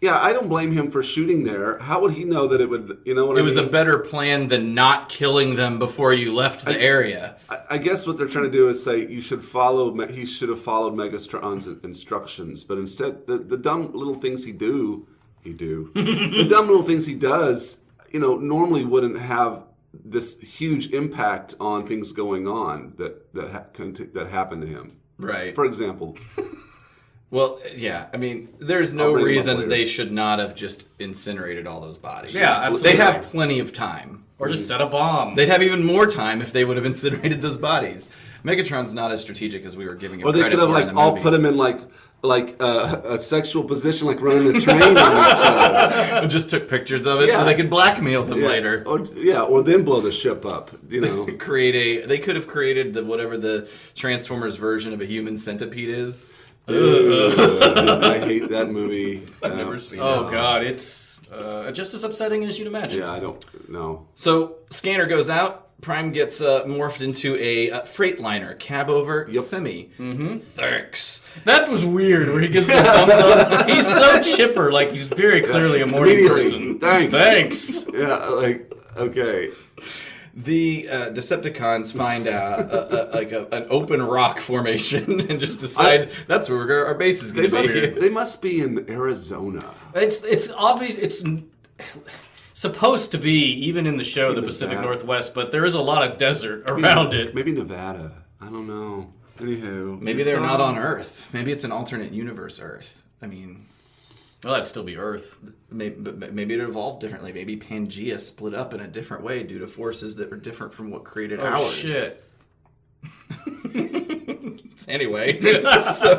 Yeah, I don't blame him for shooting there. How would he know that it would, you know what I mean? It was a better plan than not killing them before you left the area. I guess what they're trying to do is say he should have followed Megatron's instructions, but instead the dumb little things he do, the dumb little things he does, normally wouldn't have this huge impact on things going on that happened to him. Right. For example. Well, yeah, I mean, there's no reason that they should not have just incinerated all those bodies. Yeah, absolutely. They have plenty of time. Or just set a bomb. They'd have even more time if they would have incinerated those bodies. Megatron's not as strategic as we were giving him credit for. Or they could have all put him in a sexual position, like running a train on each other. And just took pictures of it so they could blackmail them later. Or then blow the ship up. They could have created whatever the Transformers version of a human centipede is. I hate that movie. I've never seen it. Oh god, it's just as upsetting as you'd imagine. Yeah, I don't know. So, scanner goes out. Prime gets morphed into a Freightliner, cab over semi. Mm-hmm. Thanks. That was weird, where he gives the thumbs up. He's so chipper, like he's very clearly a morning person. Thanks. Yeah, okay. The Decepticons find an open rock formation and just decide that's where our base is going to be. They must be in Arizona. It's obvious. It's supposed to be, even in the show, the Pacific Northwest, but there is a lot of desert around it. Maybe Nevada. I don't know. Anywho. Maybe they're not on Earth. Maybe it's an alternate universe Earth. I mean... Well, that'd still be Earth. Maybe it evolved differently. Maybe Pangea split up in a different way due to forces that were different from what created ours. Oh, shit. Anyway, so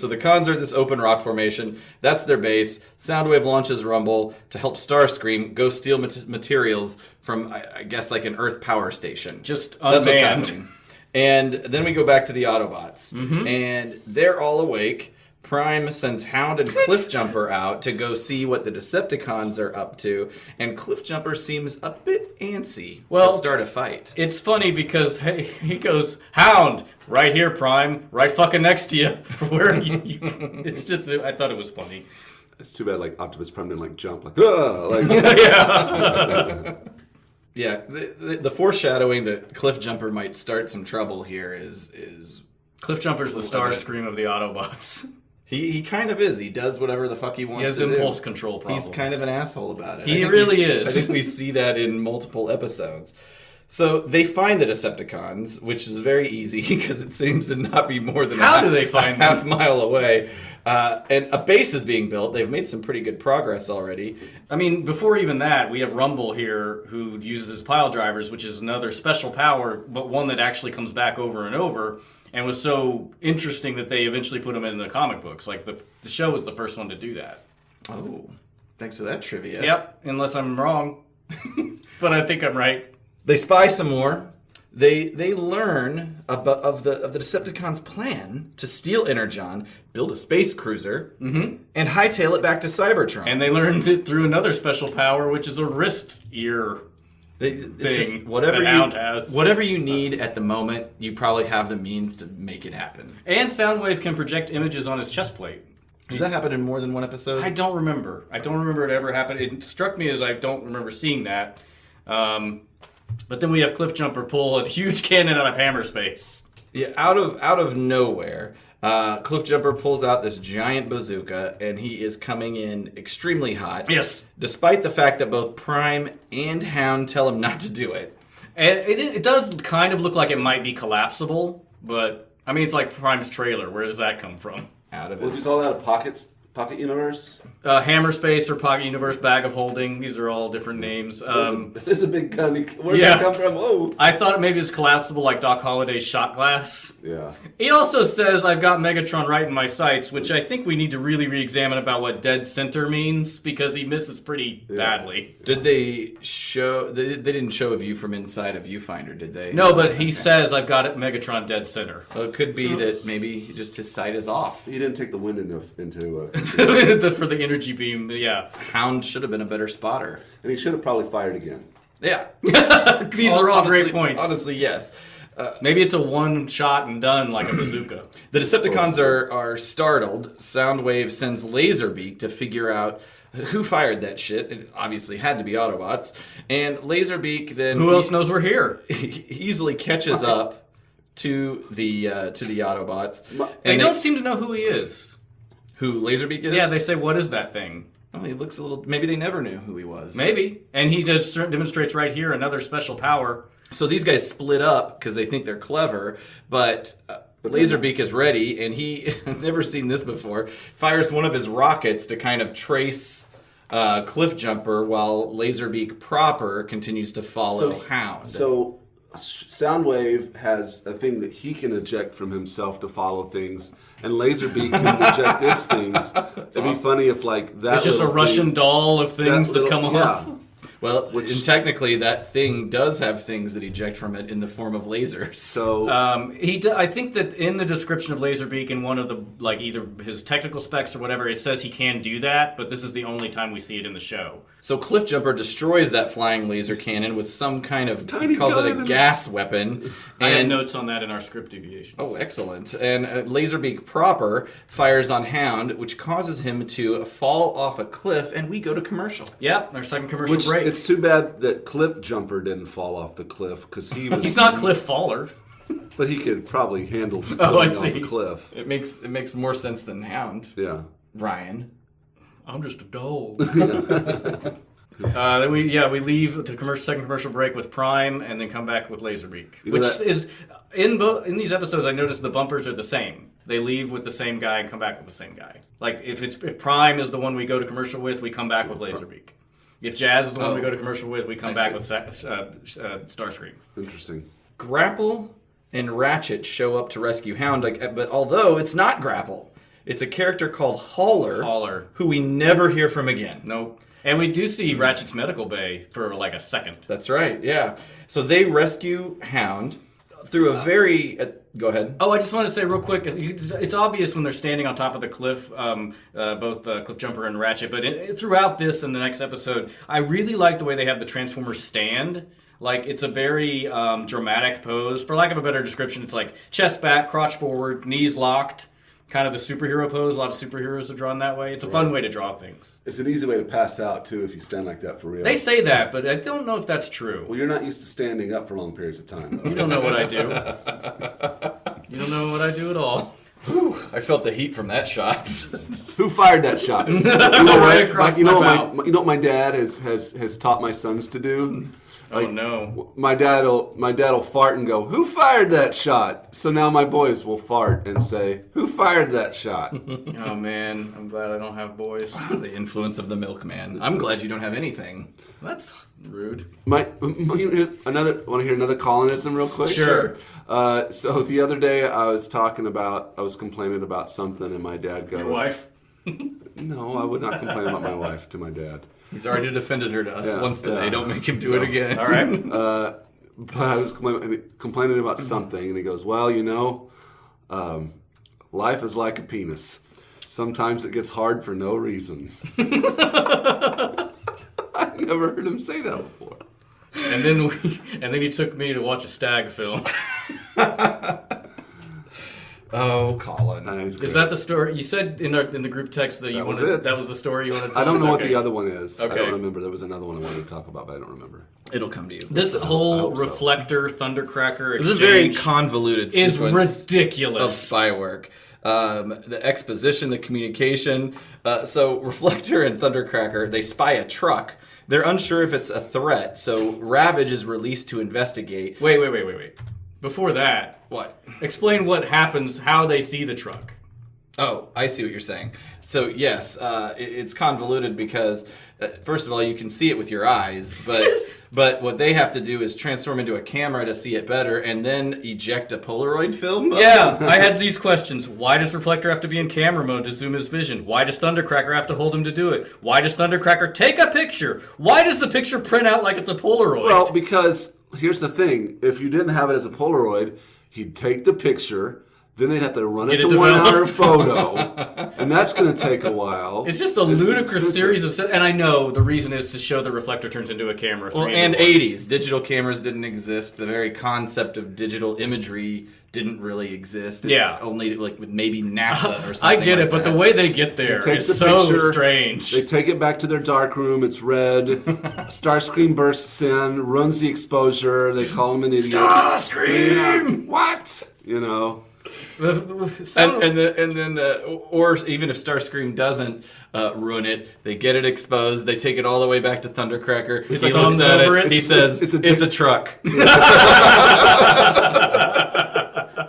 the cons are this open rock formation. That's their base. Soundwave launches Rumble to help Starscream go steal materials from, I guess, like an Earth power station. Just That's what's unmanned. happening. And then we go back to the Autobots. Mm-hmm. And they're all awake. Prime sends Hound and Cliffjumper out to go see what the Decepticons are up to, and Cliffjumper seems a bit antsy to start a fight. It's funny because he goes, Hound, right here, Prime, right fucking next to you. Where it's just, I thought it was funny. It's too bad, Optimus Prime didn't, jump, yeah. Yeah, the foreshadowing that Cliffjumper might start some trouble here is Cliffjumper's the Starscream of the Autobots. He kind of is. He does whatever the fuck he wants to do. He has impulse control problems. He's kind of an asshole about it. He really is. I think we see that in multiple episodes. So they find the Decepticons, which is very easy because it seems to not be more than How do they find half mile away. And a base is being built. They've made some pretty good progress already. I mean, before even that, we have Rumble here who uses his pile drivers, which is another special power, but one that actually comes back over and over. And was so interesting that they eventually put him in the comic books. Like, the show was the first one to do that. Oh, thanks for that trivia. Yep, unless I'm wrong. But I think I'm right. They spy some more. They learn of the Decepticons' plan to steal Energon, build a space cruiser, and hightail it back to Cybertron. And they learned it through another special power, which is a wrist ear thing. Has. Whatever you need at the moment, you probably have the means to make it happen. And Soundwave can project images on his chest plate. Does that happen in more than one episode? I don't remember. I don't remember it ever happened. It struck me as I don't remember seeing that. But then we have Cliffjumper pull a huge cannon out of hammerspace. Yeah, out of nowhere. Cliffjumper pulls out this giant bazooka, and he is coming in extremely hot. Yes. Despite the fact that both Prime and Hound tell him not to do it. And it does kind of look like it might be collapsible, but, I mean, it's like Prime's trailer. Where does that come from? Out of it. What do you call that, a pocket universe? Hammerspace or Pocket Universe, Bag of Holding. These are all different names. There's a big gun. Where did that come from? Oh. I thought maybe it's collapsible like Doc Holliday's shot glass. Yeah. He also says, I've got Megatron right in my sights, which I think we need to really re-examine about what dead center means, because he misses pretty badly. Did they show... They didn't show a view from inside a viewfinder, did they? No, but he says, I've got Megatron dead center. Well, it could be that maybe just his sight is off. He didn't take the wind into for the energy beam, yeah. Hound should have been a better spotter. And he should have probably fired again. Yeah. These are all great points. Honestly, yes. Maybe it's a one shot and done like a bazooka. The Decepticons are startled. Soundwave sends Laserbeak to figure out who fired that shit. It obviously had to be Autobots. And Laserbeak then... Who else knows we're here? He easily catches up to the Autobots. They don't seem to know who he is. Who Laserbeak is? Yeah, they say, what is that thing? Oh, he looks a little... Maybe they never knew who he was. Maybe. And he demonstrates right here another special power. So these guys split up because they think they're clever, but Laserbeak is ready, and he, I've never seen this before, fires one of his rockets to kind of trace Cliffjumper while Laserbeak proper continues to follow Hound. So Soundwave has a thing that he can eject from himself to follow things, and Laserbeak can eject its things. It'd be funny if like that. It's just a Russian doll of things that come off. Well, and technically, that thing does have things that eject from it in the form of lasers. So I think that in the description of Laserbeak, in one of the either his technical specs or whatever, it says he can do that. But this is the only time we see it in the show. So Cliffjumper destroys that flying laser cannon with some kind of Tiny he calls it a gun. gas weapon. I have notes on that in our script deviations. Oh, excellent. And Laserbeak proper fires on Hound, which causes him to fall off a cliff, and we go to commercial. Yep, our second commercial break. It's too bad that Cliffjumper didn't fall off the cliff because he was. He's not Cliff Faller. But he could probably handle I falling off see. a cliff. It makes more sense than Hound. Yeah. Ryan. I'm just a dog. Then we leave to second commercial break with Prime, and then come back with Laserbeak, which is in these episodes. I noticed the bumpers are the same. They leave with the same guy and come back with the same guy. Like if Prime is the one we go to commercial with, we come back with Laserbeak. If Jazz is the one we go to commercial with, we come back with Starscream. Interesting. Grapple and Ratchet show up to rescue Hound, but although it's not Grapple, it's a character called Hauler, who we never hear from again. Nope. And we do see Ratchet's medical bay for like a second. That's right, yeah. So they rescue Hound through a very... go ahead. Oh, I just want to say real quick, it's obvious when they're standing on top of the cliff, both Cliffjumper and Ratchet, but throughout this and the next episode, I really like the way they have the Transformers stand. Like, it's a very dramatic pose. For lack of a better description, it's like chest back, crotch forward, knees locked. Kind of the superhero pose. A lot of superheroes are drawn that way. It's a fun way to draw things. It's an easy way to pass out, too, if you stand like that for real. They say that, but I don't know if that's true. Well, you're not used to standing up for long periods of time. You don't know what I do. You don't know what I do at all. Whew, I felt the heat from that shot. Who fired that shot? You Right across my mouth. You know what my dad has taught my sons to do? Oh no! My dad'll fart and go, "Who fired that shot?" So now my boys will fart and say, "Who fired that shot?" Oh man, I'm glad I don't have boys. The influence of the milkman. I'm glad you don't have anything. That's rude. Want to hear another colonism real quick? Sure. So the other day I was complaining about something, and my dad goes, Your wife? "No, I would not complain about my wife to my dad." He's already defended her to us once today. Yeah. Don't make him do it again. All right. But I was complaining about something, and he goes, "Well, life is like a penis. Sometimes it gets hard for no reason." I never heard him say that before. And then he took me to watch a stag film. Oh, Colin. Is that the story? You said in the group text that you wanted. That was the story you wanted to tell I don't us? know what Okay. the other one is. Okay. I don't remember. There was another one I wanted to talk about, but I don't remember. It'll come to you. This I whole hope so. reflector thundercracker This is exchange a very convoluted is sequence ridiculous. of spy work. The exposition, the communication. So Reflector and Thundercracker, they spy a truck. They're unsure if it's a threat, so Ravage is released to investigate. Wait. Before that, What? explain what happens, how they see the truck. Oh, I see what you're saying. So yes, it's convoluted because first of all, you can see it with your eyes, but what they have to do is transform into a camera to see it better, and then eject a Polaroid film. Yeah, I had these questions. Why does Reflector have to be in camera mode to zoom his vision? Why does Thundercracker have to hold him to do it? Why does Thundercracker take a picture? Why does the picture print out like it's a Polaroid? Well, because here's the thing: if you didn't have it as a Polaroid, he'd take the picture, Then they'd have to run Get it it to 1 hour developed. photo, and that's going to take a while. It's just a ludicrous expensive. series of... And I know the reason is to show the reflector turns into a camera. Well, 3 and into 1. 80s. Digital cameras didn't exist. The very concept of digital imagery didn't really exist. Yeah. Only like with maybe NASA or I something get like it, but that. the way they get there Takes is the so picture, strange. They take it back to their dark room. It's red. Starscream bursts in, ruins the exposure. They call him an idiot. Starscream! What? You know. And then or even if Starscream doesn't ruin it, they get it exposed. They take it all the way back to Thundercracker. He like, looks thumbs at over it. it. He says, it's a "It's a truck."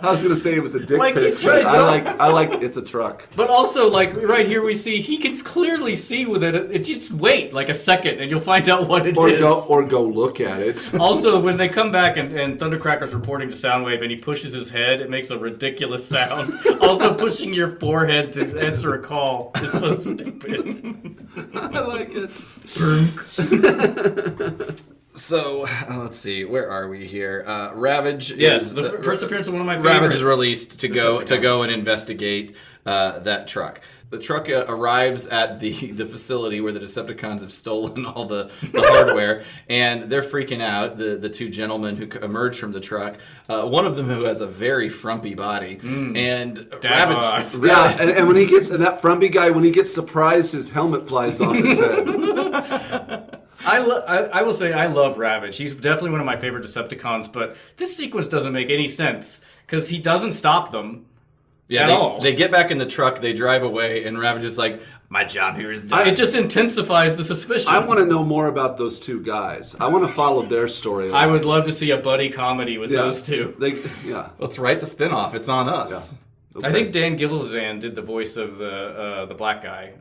I was going to say it was a dick Like, pic. you tried but to- I like it's a truck. But also, like, right here we see, he can clearly see with it. It just wait, like, a second, and you'll find out what it is. Or go look at it. Also, when they come back and Thundercracker's reporting to Soundwave and he pushes his head, it makes a ridiculous sound. Also, pushing your forehead to answer a call is so stupid. I like it. So let's see, where are we here? Ravage. Yes, is the first appearance of one of my favorites. Ravage is released to go Decepticons. and investigate that truck. The truck arrives at the facility where the Decepticons have stolen all the hardware, and they're freaking out. The two gentlemen who emerge from the truck, one of them who has a very frumpy body, and Ravage. Yeah, and when he gets that frumpy guy, when he gets surprised, his helmet flies off his head. I will say I love Ravage. He's definitely one of my favorite Decepticons, but this sequence doesn't make any sense because he doesn't stop them. Yeah, at all. they get back in the truck, they drive away, and Ravage is like, "My job here is done." It just intensifies the suspicion. I want to know more about those two guys. I want to follow their story. I would love to see a buddy comedy with those two. Let's write the spin-off. It's on us. Yeah. I think Dan Gilliland did the voice of the black guy.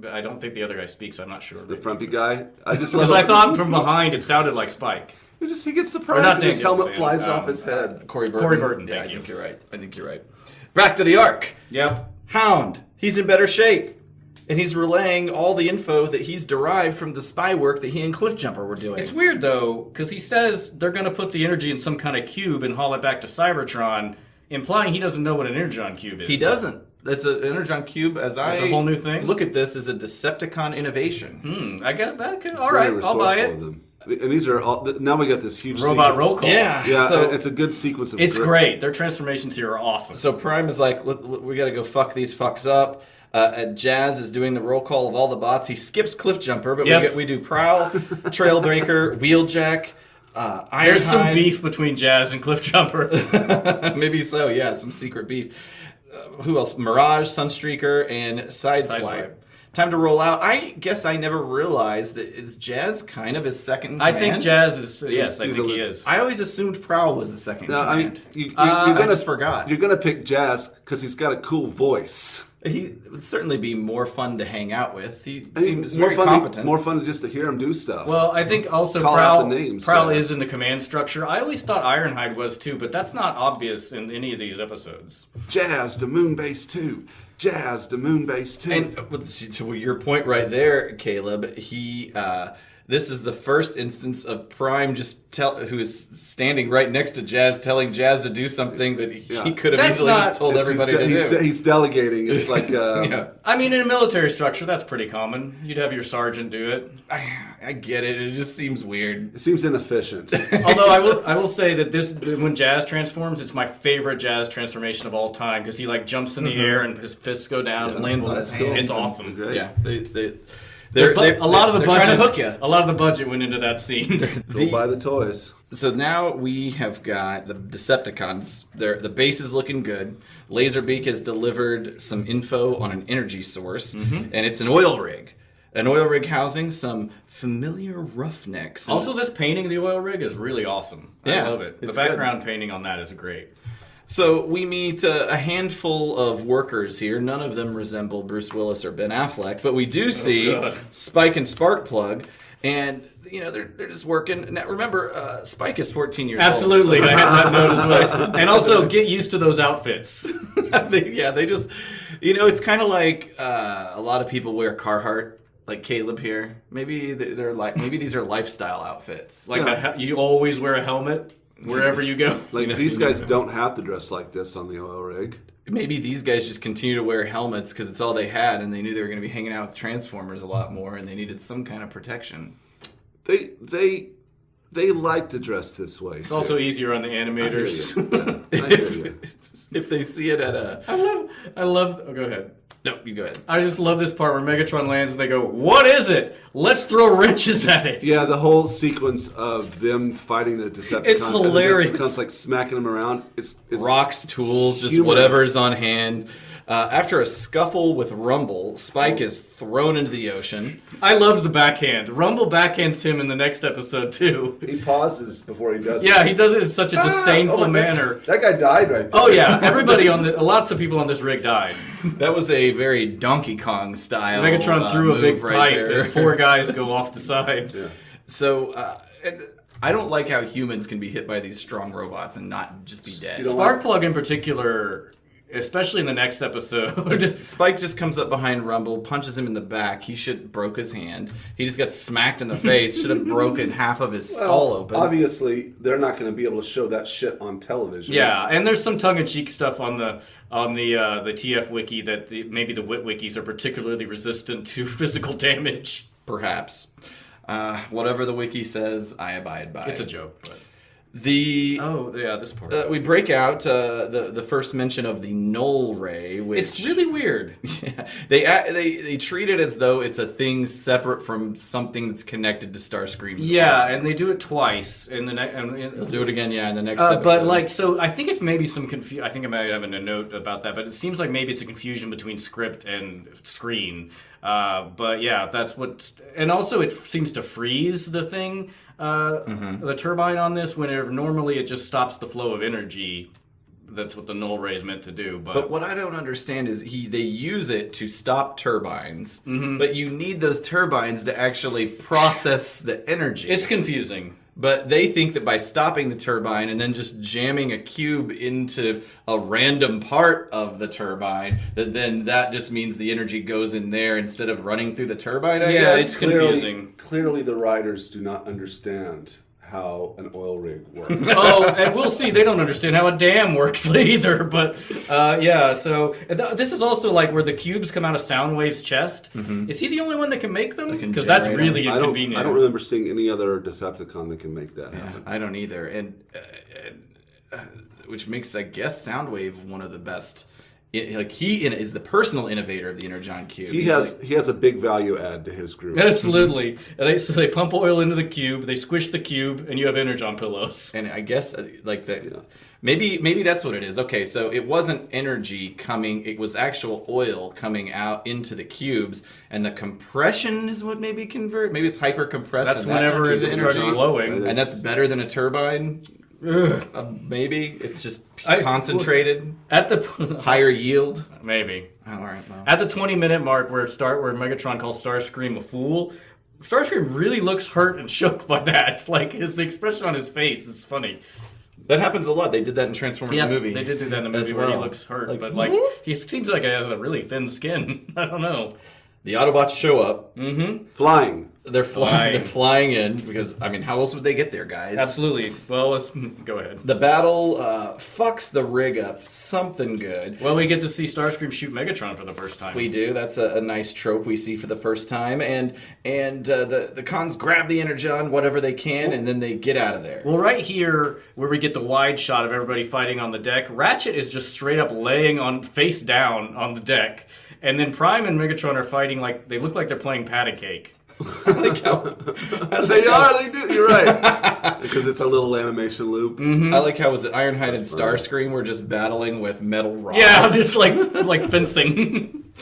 I don't think the other guy speaks. I'm not sure. The frumpy guy. I just love Because I thought from behind it sounded like Spike. he gets Or surprised not and his Dan helmet Gilliland, flies off his head. Corey Burton. Corey Burton, Yeah, thank I you. think you're right. Back to the Ark. Yep. Hound. He's in better shape. And he's relaying all the info that he's derived from the spy work that he and Cliffjumper were doing. It's weird though, because he says they're going to put the energy in some kind of cube and haul it back to Cybertron, implying he doesn't know what an Energon cube is. He doesn't. It's an Energon cube, as I a whole new thing? look at this as a Decepticon innovation. I get that. It's All right, very I'll buy resourceful it. of them. And these are all. Now we got this huge Robot sequence. roll call. Yeah, So it's a good sequence of. It's grip. great. Their transformations here are awesome. So Prime is like, we got to go fuck these fucks up. Jazz is doing the roll call of all the bots. He skips Cliffjumper, but Yes. we do Prowl, Trailbreaker, Wheeljack, Ironhide. There's some beef between Jazz and Cliffjumper. Maybe so, yeah, some secret beef. Who else? Mirage, Sunstreaker, and Sideswipe. Sideswipe. Time to roll out. I guess I never realized that is Jazz kind of his second in I command? think Jazz is. Yes, I he's think a he li- is. I always assumed Prowl was the second in No, I mean, command. you're I gonna just forgot. You're gonna pick Jazz because he's got a cool voice. He would certainly be more fun to hang out with. He I mean, seems very fun competent. more fun just to hear him do stuff. Well, I think also Call out the names, Prowl Jazz. is in the command structure. I always thought Ironhide was too, but that's not obvious in any of these episodes. Jazz to Moonbase 2. Jazz to Moonbase 2. And to your point right there, Caleb, he this is the first instance of Prime who is standing right next to Jazz, telling Jazz to do something that he could have That's easily not- just told everybody to do. He's delegating. It's like Yeah. I mean, in a military structure, that's pretty common. You'd have your sergeant do it. I get it. It just seems weird. it seems inefficient. Although I will say that when Jazz transforms, it's my favorite Jazz transformation of all time because he like jumps in the air and his fists go down and Lands on his that's cool. hands. It's awesome. Great. Yeah, A lot of the they're budget. trying to hook you. A lot of the budget went into that scene. Go buy the toys. So now we have got the Decepticons. The base is looking good. Laserbeak has delivered some info on an energy source, and it's an oil rig. An oil rig housing some familiar roughnecks. Also, this painting of the oil rig is really awesome. Yeah, I love it. The it's background painting on that is great. So we meet a handful of workers here. None of them resemble Bruce Willis or Ben Affleck, but we do see God. Spike and Sparkplug, and they're just working. Now remember, Spike is 14 years Absolutely, I had that note as well. And also, get used to those outfits. old. they just, it's kind of like a lot of people wear Carhartt. Like Caleb here, maybe these are lifestyle outfits. Like you always wear a helmet. wherever you go. Like, these guys don't have to dress like this on the oil rig. Maybe these guys just continue to wear helmets because it's all they had, and they knew they were going to be hanging out with Transformers a lot more, and they needed some kind of protection. They like to dress this way. It's also easier on the animators. If they see it at a... I love. Oh, go ahead. No, you go ahead. I just love this part where Megatron lands and they go, "What is it? Let's throw wrenches at it." Yeah, the whole sequence of them fighting the Decepticons. It's hilarious. And the Decepticons, like, smacking them around. It's Rocks, tools, just humorous. whatever is on hand. After a scuffle with Rumble, Spike is thrown into the ocean. I loved the backhand. Rumble backhands him in the next episode too. He pauses before he does it. Yeah, he does it in such a disdainful manner. That guy died right there. Oh yeah, everybody lots of people on this rig died. That was a very Donkey Kong style. Megatron threw a big move pipe there. and 4 guys go off the side. Yeah. So, I don't like how humans can be hit by these strong robots and not just be dead. don't Sparkplug in particular, especially in the next episode. Spike just comes up behind Rumble, punches him in the back. He should broke his hand. He just got smacked in the face. Should have broken half of his skull open. Obviously, they're not going to be able to show that shit on television. Yeah, and there's some tongue-in-cheek stuff on the TF wiki that maybe the Witwikis are particularly resistant to physical damage. Perhaps. Whatever the wiki says, I abide by. It's a joke, but this part. We break out the first mention of the null ray, which It's really weird. Yeah, they treat it as though it's a thing separate from something that's connected to Starscream's Yeah, and they do it twice in the next. They'll do it again, in the next episode. But so I think it's maybe some confusion. I think I might have a note about that, but it seems like maybe it's a confusion between script and screen. But yeah, that's what. And also, it seems to freeze the thing, the turbine on this, whenever normally it just stops the flow of energy. That's what the null ray is meant to do. But what I don't understand is they use it to stop turbines, but you need those turbines to actually process the energy. It's confusing. But they think that by stopping the turbine and then just jamming a cube into a random part of the turbine, that just means the energy goes in there instead of running through the turbine, I guess. It's confusing. Clearly, the writers do not understand how an oil rig works. And we'll see. They don't understand how a dam works either. But so this is also like where the cubes come out of Soundwave's chest. Is he the only one that can make them? Because that's generate really inconvenient. I don't remember seeing any other Decepticon that can make that happen. I don't either. And which makes, I guess, Soundwave one of the best. He is the personal innovator of the Energon cube. He has a big value add to his group. Absolutely. So they pump oil into the cube, they squish the cube, and you have Energon pillows. And I guess maybe that's what it is. Okay, so it wasn't energy coming; it was actual oil coming out into the cubes, and the compression is what maybe convert. Maybe it's hyper compressed. That's whenever it starts glowing, and that's better than a turbine. Maybe it's just concentrated at the higher yield. Maybe. Oh, all right. Well. At the 20-minute mark, where Megatron calls Starscream a fool, Starscream really looks hurt and shook by that. It's like the expression on his face is funny. That happens a lot. They did that in Transformers the movie. They did do that in the movie where he looks hurt, but he seems like he has a really thin skin. I don't know. The Autobots show up. Flying. They're flying. They're flying in because how else would they get there, guys? Absolutely. Well, let's go ahead. The battle fucks the rig up something good. Well, we get to see Starscream shoot Megatron for the first time. We do. That's a nice trope we see for the first time, and the cons grab the Energon, whatever they can, and then they get out of there. Well, right here where we get the wide shot of everybody fighting on the deck, Ratchet is just straight up laying face down on the deck, and then Prime and Megatron are fighting like they look like they're playing patty cake. I like how They do. You're right. Because it's a little animation loop. I like how Ironhide and Starscream were just battling with metal rods. Yeah, just like fencing.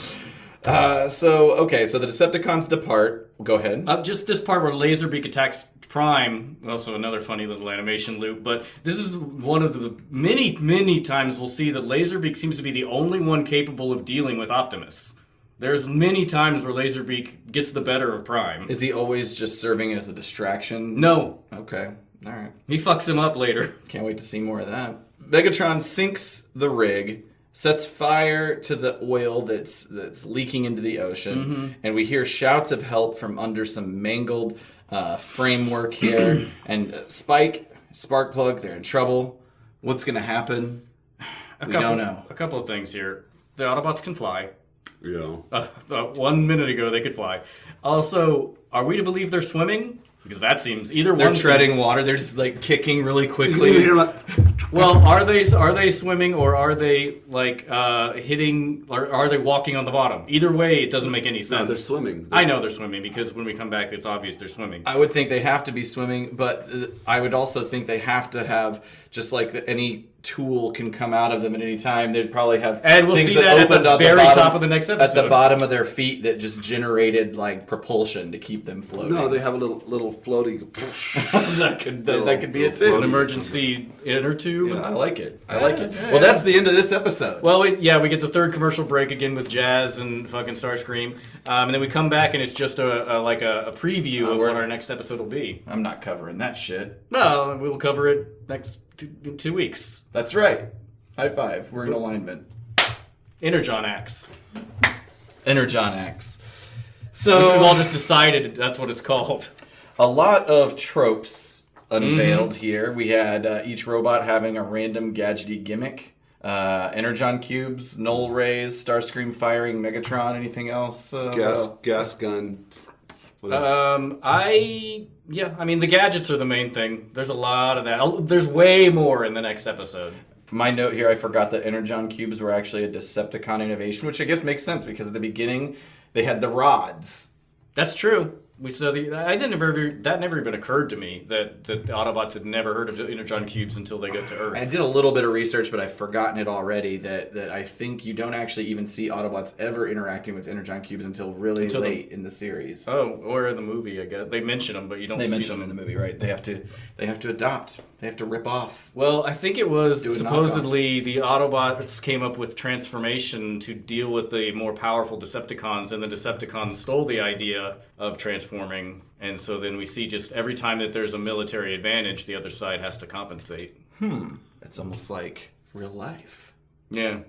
So the Decepticons depart. Go ahead. Just this part where Laserbeak attacks Prime. Also another funny little animation loop. But this is one of the many, many times we'll see that Laserbeak seems to be the only one capable of dealing with Optimus. There's many times where Laserbeak gets the better of Prime. Is he always just serving as a distraction? No. Okay. All right. He fucks him up later. Can't wait to see more of that. Megatron sinks the rig, sets fire to the oil that's leaking into the ocean, and we hear shouts of help from under some mangled framework here. And Spike Sparkplug, they're in trouble. What's going to happen? We don't know. A couple of things here. The Autobots can fly. Yeah. 1 minute ago, they could fly. Also, are we to believe they're swimming? Because that seems either They're one. treading water. They're just like kicking really You quickly. hear like, Well, are they swimming or are they like hitting? Or are they walking on the bottom? Either way, it doesn't make any sense. no, they're swimming. I know they're swimming because when we come back, it's obvious they're swimming. I would think they have to be swimming, but I would also think they have to have, just like any tool can come out of them at any time, they'd probably have And we'll things see that at the opened very bottom- top of the next At the episode. bottom of their feet that just generated like propulsion to keep them floating. No, they have a little floaty. that could be it too. An emergency inner tube. I like it. I like it. Yeah. Well, that's the end of this episode. Well, we get the third commercial break again with Jazz and fucking Starscream, and then we come back and it's just a preview of what our next episode will be. I'm not covering that shit. Well, we'll cover it next 2 weeks. That's right. High five. We're in alignment. Energon Axe, Energon Axe. which So we've all just decided that's what it's called. a lot of tropes unveiled here. We had each robot having a random gadgety gimmick. Energon cubes, null rays, Starscream firing, Megatron. Anything else? Gas gun. What else? I mean the gadgets are the main thing. There's a lot of that. There's way more in the next episode. My note here, I forgot that Energon cubes were actually a Decepticon innovation, which I guess makes sense because at the beginning they had the rods. That's true. That never even occurred to me that the Autobots had never heard of Energon cubes until they got to Earth. I did a little bit of research, but I've forgotten it already. That I think you don't actually even see Autobots ever interacting with Energon cubes until really late in the series. Oh, or in the movie, I guess they mention them, but you don't. They see mention them in the movie, right? They have to adopt. They have to rip off. Well, I think it was Do a supposedly the Autobots came up with transformation to deal with the more powerful Decepticons, and the Decepticons stole the idea of transforming. And so then we see just every time that there's a military advantage, the other side has to compensate. It's almost like real life. Yeah.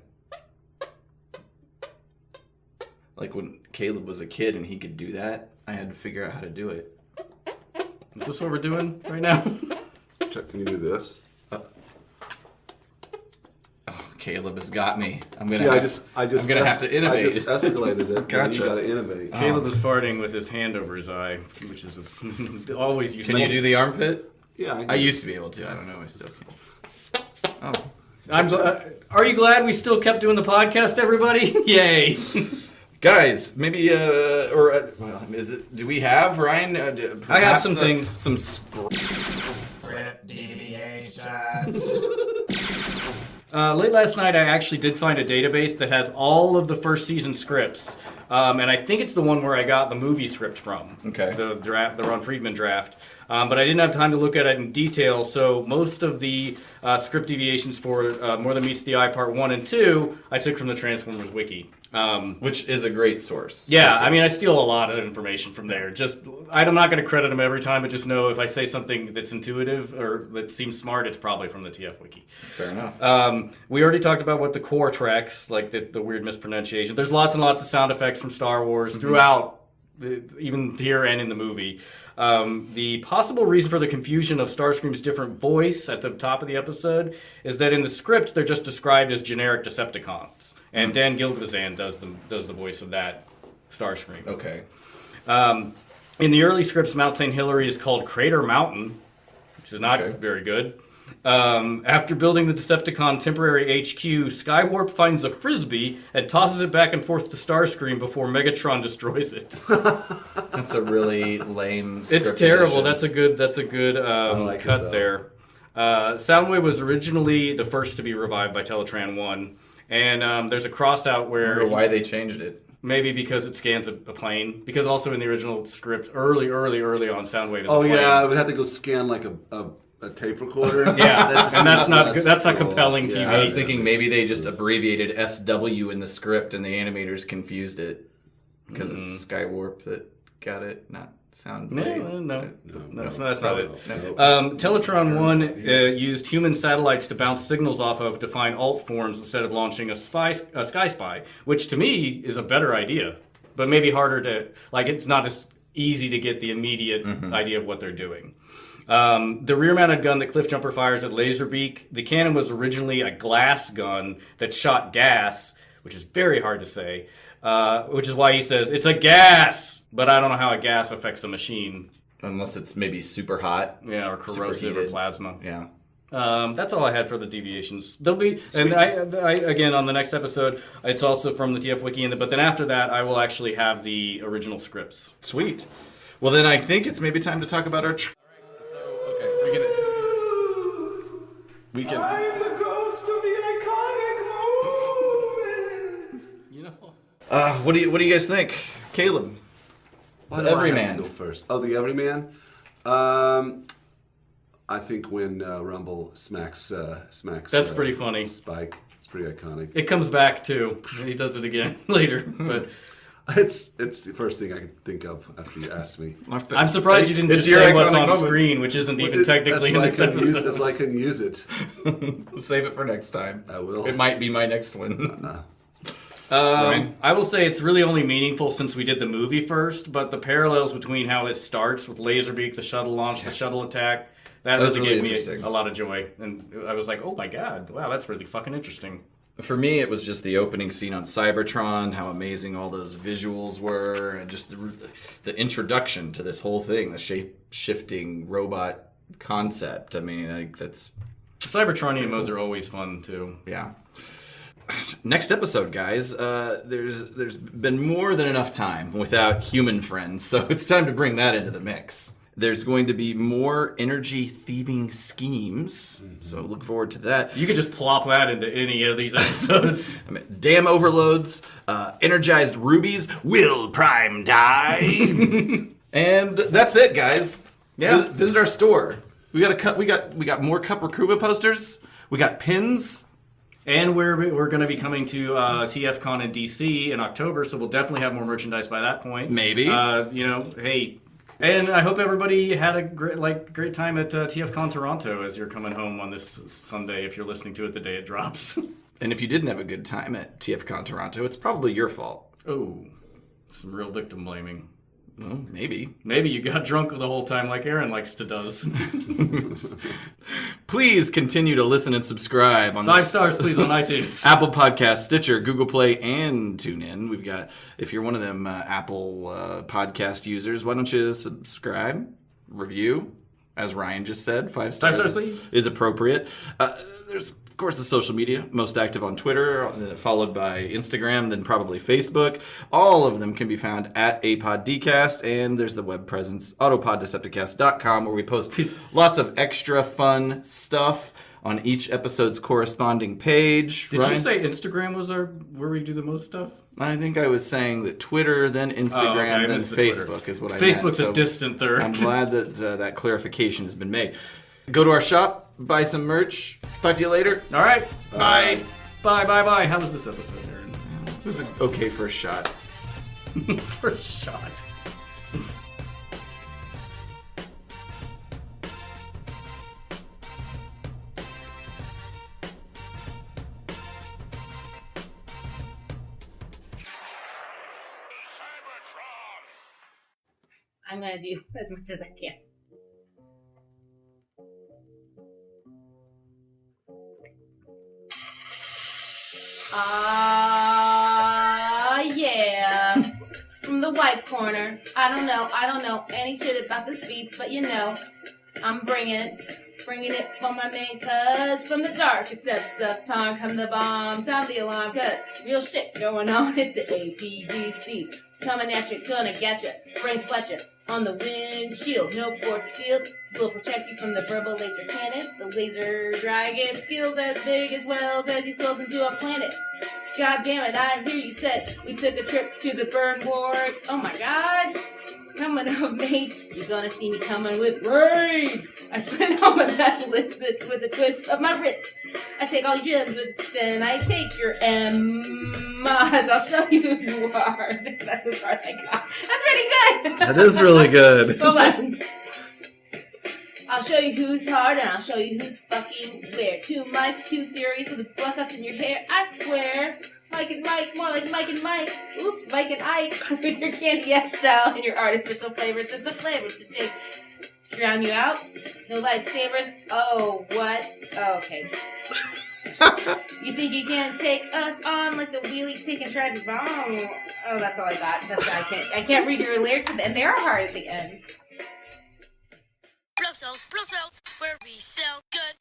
Like when Caleb was a kid and he could do that, I had to figure out how to do it. Is this what we're doing right now? Check, can you do this? Caleb has got me. I'm gonna. See, I'm gonna have to innovate. I just escalated it. Gotcha. You got to innovate. Caleb is farting with his hand over his eye, which is always useful. Can you do the armpit? Yeah, I used to be able to. I don't know. I still can't. Oh. Are you glad we still kept doing the podcast, everybody? Yay! Guys, maybe well, is it? Do we have Ryan? I have some things. Some. Deviations. Late last night, I actually did find a database that has all of the first season scripts, and I think it's the one where I got the movie script from. Okay. The Ron Friedman draft. But I didn't have time to look at it in detail, so most of the script deviations for More Than Meets the Eye Part 1 and 2, I took from the Transformers Wiki. Which is a great source. Yeah, I mean, I steal a lot of information from there. I'm not going to credit them every time, but just know if I say something that's intuitive or that seems smart, it's probably from the TF Wiki. Fair enough. We already talked about what the core tracks, like the weird mispronunciation. There's lots and lots of sound effects from Star Wars throughout, even here and in the movie. The possible reason for the confusion of Starscream's different voice at the top of the episode is that in the script, they're just described as generic Decepticons. And Dan Gilvezan does the voice of that Starscream. Okay. In the early scripts, Mount St. Hilary is called Crater Mountain, which is not Okay. very good. After building the Decepticon temporary HQ, Skywarp finds a frisbee and tosses it back and forth to Starscream before Megatron destroys it. That's a really lame. It's script terrible. addition. That's a good like it, cut though. there. Soundwave was originally the first to be revived by Teletran 1. And there's a cross out I where wonder why they changed it. maybe because it scans a plane. Because also in the original script, early on, Soundwave is a Oh plane. yeah, I would have to go scan like a tape recorder. Yeah, and that's not cool. compelling TV. I was thinking maybe they just abbreviated SW in the script and the animators confused it because it's Skywarp that got it, not Soundwave. No. That's not it. No. Teletron 1 used human satellites to bounce signals off of to find alt forms instead of launching a Sky Spy, which to me is a better idea, but maybe harder to, like, it's not as easy to get the immediate idea of what they're doing. The rear-mounted gun that Cliffjumper fires at Laserbeak, the cannon was originally a glass gun that shot gas, which is very hard to say, which is why he says, it's a gas! But I don't know how a gas affects a machine. Unless it's maybe super hot. Yeah, or corrosive or plasma. Yeah. That's all I had for the deviations. There'll be, and I again on the next episode, it's also from the TF Wiki, but then after that, I will actually have the original scripts. Sweet. Well, then I think it's maybe time to talk about our. We can. I'm the ghost of the iconic moment. You know. What do you guys think, Caleb? Why The do I have Everyman. to go first. Oh, the Everyman. I think when Rumble smacks. That's pretty funny. Spike. It's pretty iconic. It comes back too. He does it again later, but It's the first thing I can think of after you asked me. I'm surprised you didn't It's just your say what's iconic on moment. screen, which isn't even technically in that's this why I couldn't use- episode. That's why I couldn't use it. Save it for next time. I will. It might be my next one. I will say it's really only meaningful since we did the movie first, but the parallels between how it starts with Laserbeak, the shuttle launch, the shuttle attack, that was really really gave me interesting. a lot of joy. And I was like, oh my god, wow, that's really fucking interesting. For me, it was just the opening scene on Cybertron, how amazing all those visuals were, and just the introduction to this whole thing, the shape-shifting robot concept. I mean, like that's Cybertronian modes are always fun too. yeah. Next episode, guys. There's been more than enough time without human friends, so it's time to bring that into the mix. There's going to be more energy thieving schemes, so look forward to that. You could just plop that into any of these episodes. I mean, dam overloads, energized rubies, will Prime die? And that's it, guys. Yeah. Visit our store. We got more Cup Rakuba posters. We got pins. And we're going to be coming to TFCon in DC in October, so we'll definitely have more merchandise by that point. Maybe. Hey. And I hope everybody had a great time at TFCon Toronto as you're coming home on this Sunday if you're listening to it the day it drops. And if you didn't have a good time at TFCon Toronto, it's probably your fault. Oh, some real victim blaming. Well, maybe. Maybe you got drunk the whole time like Aaron likes to does. Please continue to listen and subscribe on 5 stars, please, on iTunes. Apple Podcast, Stitcher, Google Play, and TuneIn. We've got, if you're one of them Apple podcast users, why don't you subscribe, review, as Ryan just said, 5 stars, 5 stars, please. is appropriate. There's, of course, the social media, most active on Twitter, followed by Instagram, then probably Facebook. All of them can be found at APOD Decast, and there's the web presence, autopoddecepticast.com, where we post lots of extra fun stuff on each episode's corresponding page. Did Ryan? you say Instagram was where we do the most stuff? I think I was saying that Twitter, then Instagram, okay, I then missed the Twitter. Facebook is what I meant. Facebook's a distant third. I'm glad that that clarification has been made. Go to our shop, buy some merch. Talk to you later. All right. Bye. Bye. How was this episode, Aaron? This was okay for a shot. For a shot. I'm gonna do as much as I can. Yeah. From the wife corner. I don't know any shit about this beat, but you know, I'm bringing it for my main cuz. From the darkest depths of time come the bombs, sound the alarm, cuz real shit going on, it's the APDC. Coming at you, gonna get you, brains fletcher on the windshield, no force field, will protect you from the verbal laser cannon. The laser dragon skills as big as wells as he swells into a planet. God damn it, I hear you said we took a trip to the burn ward. Oh my god. Coming of Mage, you're gonna see me coming with rage. I spin on my best lips with a twist of my wrist. I take all your gems, but then I take your M's. I'll show you who you are. That's as far as I got. That's pretty good. That is really good. Hold on. I'll show you who's hard and I'll show you who's fucking where. 2 mics, 2 theories with the buckets in your hair. I swear. Mike and Mike, more like Mike and Mike. Oops, Mike and Ike with your candy ass style and your artificial flavors. It's a flavor to take. Drown you out? No lifesavers? Oh, what? Oh, okay. You think you can take us on like the wheelie taking tragic bomb? Oh, that's all I got. I can't read your lyrics at the end. They are hard at the end. Blow cells, where we sell good.